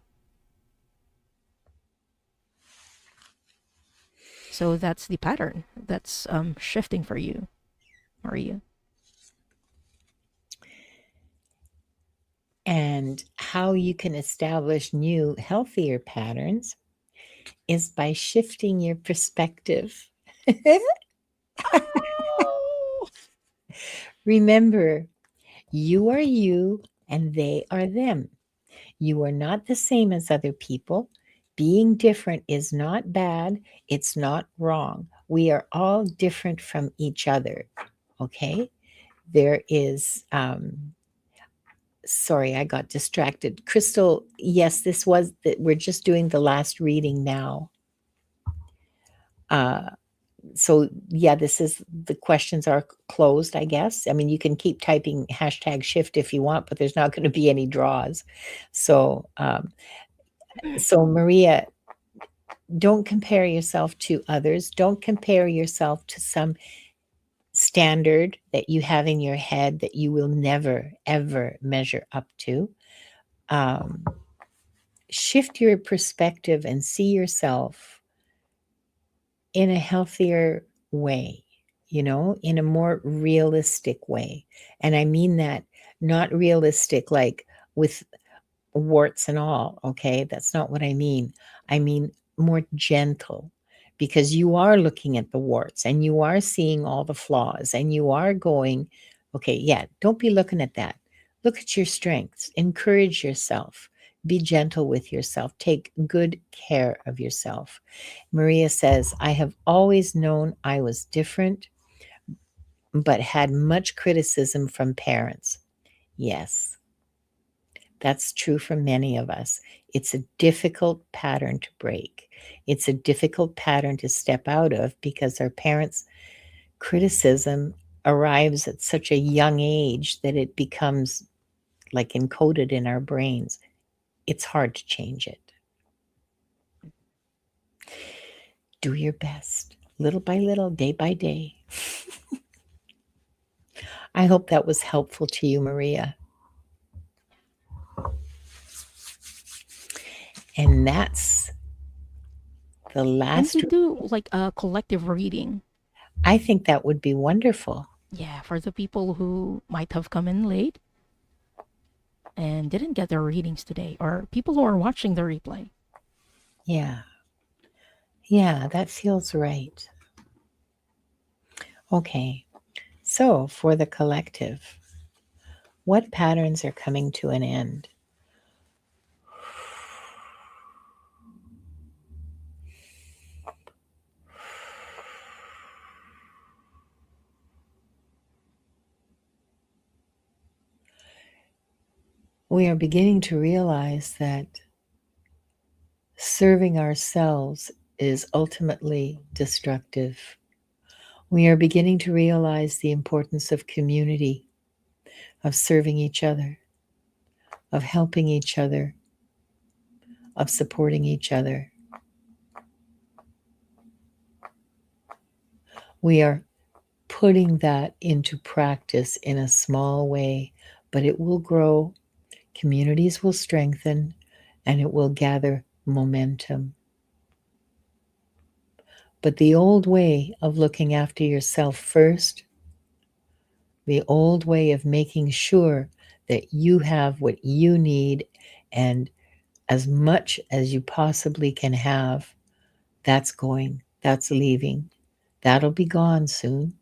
So that's the pattern that's shifting for you, Maria. And how you can establish new, healthier patterns is by shifting your perspective. Remember, you are you and they are them. You are not the same as other people. Being different is not bad. It's not wrong. We are all different from each other. Okay? There is, sorry, I got distracted. Crystal, yes, this was that we're just doing the last reading now. So yeah, this is the questions are closed, I guess. I mean, you can keep typing hashtag shift if you want, but there's not going to be any draws. So, so Maria, don't compare yourself to others. Don't compare yourself to some standard that you have in your head that you will never, ever measure up to. Um, Shift your perspective and see yourself in a healthier way, in a more realistic way. And I mean that not realistic like with warts and all, okay? That's not what I mean. I mean more gentle because you are looking at the warts and you are seeing all the flaws and you are going, okay, yeah, don't be looking at that. Look at your strengths, encourage yourself, be gentle with yourself, take good care of yourself. Maria says, I have always known I was different, but had much criticism from parents. Yes, that's true for many of us. It's a difficult pattern to break. It's a difficult pattern to step out of because our parents criticism arrives at such a young age that it becomes like encoded in our brains. It's hard to change it. Do your best, little by little, day by day. I hope that was helpful to you, Maria. And that's the Can we last. do like a collective reading? I think that would be wonderful. Yeah, for the people who might have come in late and didn't get their readings today, or people who are watching the replay. Yeah. Yeah, that feels right. Okay. So, for the collective, what patterns are coming to an end? We are beginning to realize that serving ourselves is ultimately destructive. We are beginning to realize the importance of community, of serving each other, of helping each other, of supporting each other. We are putting that into practice in a small way, but it will grow, communities will strengthen, and it will gather momentum. But the old way of looking after yourself first, the old way of making sure that you have what you need and as much as you possibly can have, that's going, that's leaving, that'll be gone soon.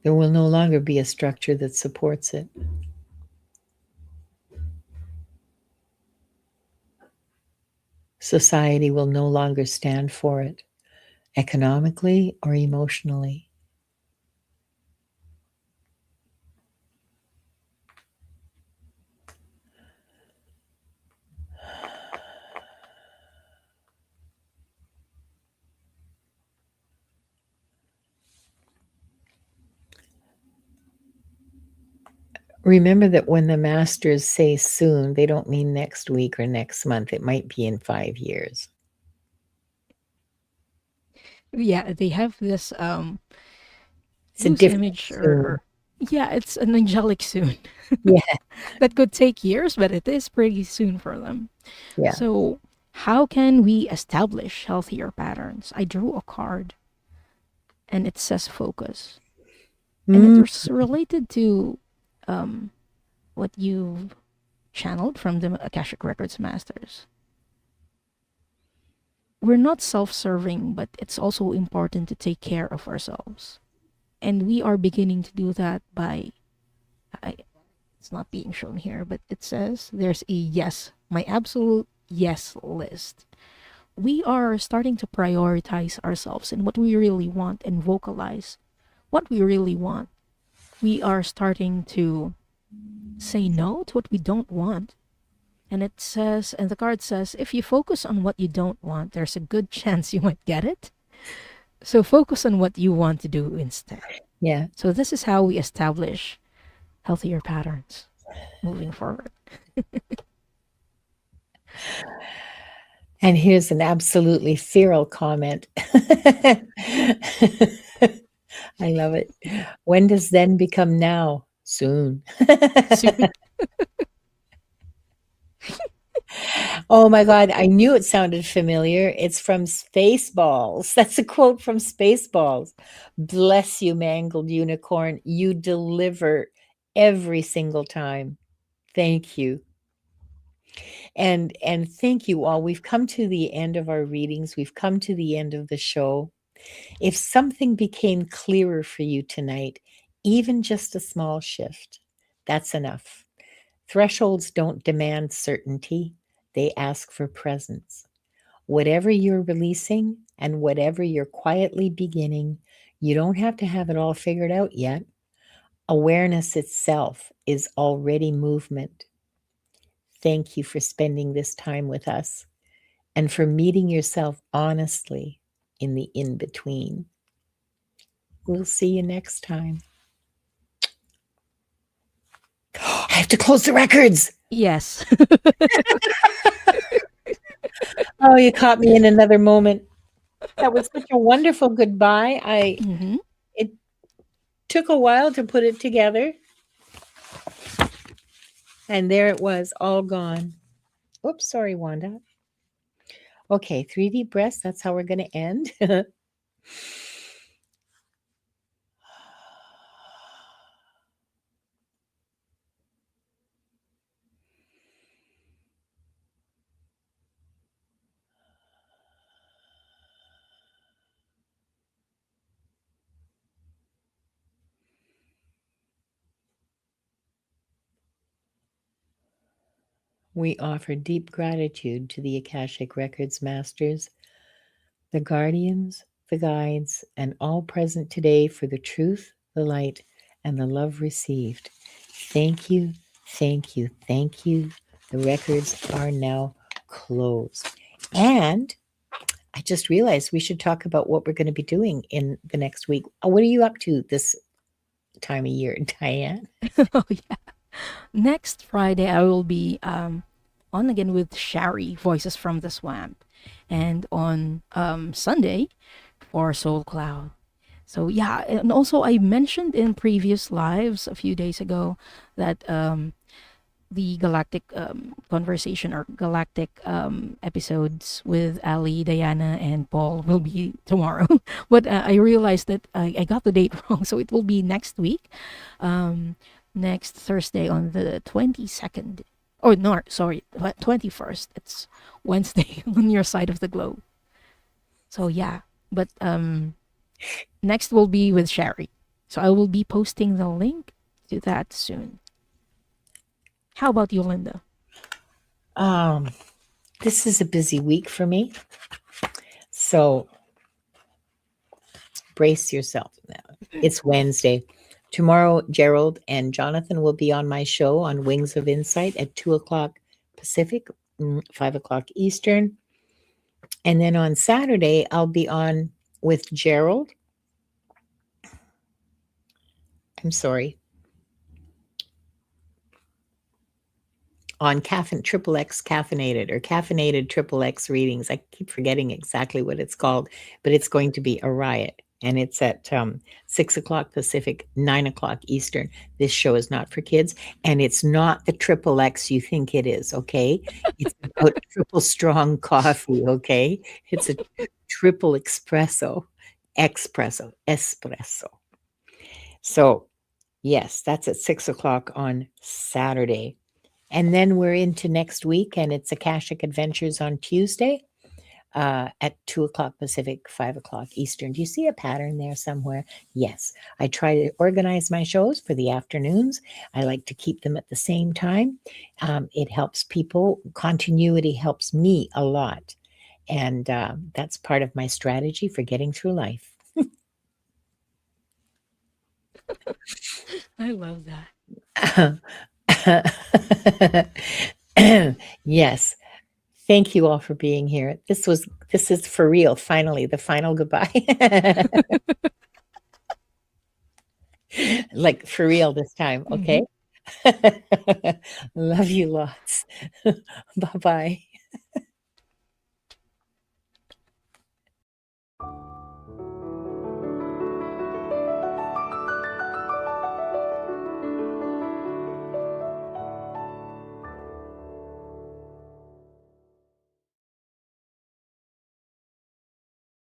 There will no longer be a structure that supports it. Society will no longer stand for it, economically or emotionally. Remember that when the masters say soon, they don't mean next week or next month. It might be in 5 years. Yeah, they have this It's a loose different image, soon. or yeah, it's an angelic soon. Yeah, That could take years, but it is pretty soon for them. yeah. So, how can we establish healthier patterns? I drew a card and it says focus. And Mm, it's related to um, what you've channeled from the Akashic Records Masters. We're not self serving, but it's also important to take care of ourselves. And we are beginning to do that by, I, it's not being shown here, but it says there's a yes, my absolute yes list. We are starting to prioritize ourselves and what we really want and vocalize what we really want. We are starting to say no to what we don't want. And it says, and the card says, if you focus on what you don't want, there's a good chance you might get it. So focus on what you want to do instead. yeah. So this is how we establish healthier patterns moving forward. And here's an absolutely feral comment. I love it. When does then become now? Soon. Soon. Oh my God, I knew it sounded familiar. It's from Spaceballs. That's a quote from Spaceballs. Bless you, mangled unicorn. You deliver every single time. Thank you. And thank you all. We've come to the end of our readings. We've come to the end of the show. If something became clearer for you tonight, even just a small shift, that's enough. Thresholds don't demand certainty, they ask for presence. Whatever you're releasing and whatever you're quietly beginning, you don't have to have it all figured out yet. Awareness itself is already movement. thank you for spending this time with us and for meeting yourself honestly in the in between. We'll see you next time. I have to close the records. Yes. Oh, you caught me in another moment. That was such a wonderful goodbye. Hmm. It took a while to put it together, and there it was, all gone. Oops, sorry, Wanda. Okay, 3 deep breaths. That's how we're going to end. We offer deep gratitude to the Akashic Records Masters, the guardians, the guides, and all present today for the truth, the light, and the love received. Thank you, thank you, thank you. The records are now closed. And I just realized we should talk about what we're going to be doing in the next week. What are you up to this time of year, Diane? Oh, yeah. Next Friday, I will be on again with Shari, Voices from the Swamp. And on Sunday for Soul Cloud. So, yeah. And also, I mentioned in previous lives a few days ago that the galactic conversation or galactic episodes with Ali, Diana, and Paul will be tomorrow. But I realized that I got the date wrong, so it will be next week, um, next Thursday on the 22nd. Oh no, sorry, 21st. It's Wednesday on your side of the globe. So yeah, but next will be with Sherry. So I will be posting the link to that soon. How about you, Linda? Um, this is a busy week for me. So brace yourself now. It's Wednesday. Tomorrow, Gerald and Jonathan will be on my show on Wings of Insight at 2 o'clock Pacific, 5 o'clock Eastern. And then on Saturday, I'll be on with Gerald. I'm sorry, on Triple X caffeinated or caffeinated Triple X readings. I keep forgetting exactly what it's called, but it's going to be a riot. And it's at 6 o'clock Pacific, 9 o'clock Eastern. This show is not for kids, and it's not the Triple X you think it is, okay? It's about triple strong coffee, okay? It's a triple espresso. So, yes, that's at 6 o'clock on Saturday. And then we're into next week, and it's Akashic Adventures on Tuesday at 2 o'clock Pacific, 5 o'clock Eastern. Do you see a pattern there somewhere? Yes. I try to organize my shows for the afternoons. I like to keep them at the same time. It helps people. Continuity helps me a lot. And that's part of my strategy for getting through life. I love Yes. Thank you all for being here. This is for real. Finally, the final goodbye. Like for real this time, that. okay? Love you lots. Bye-bye.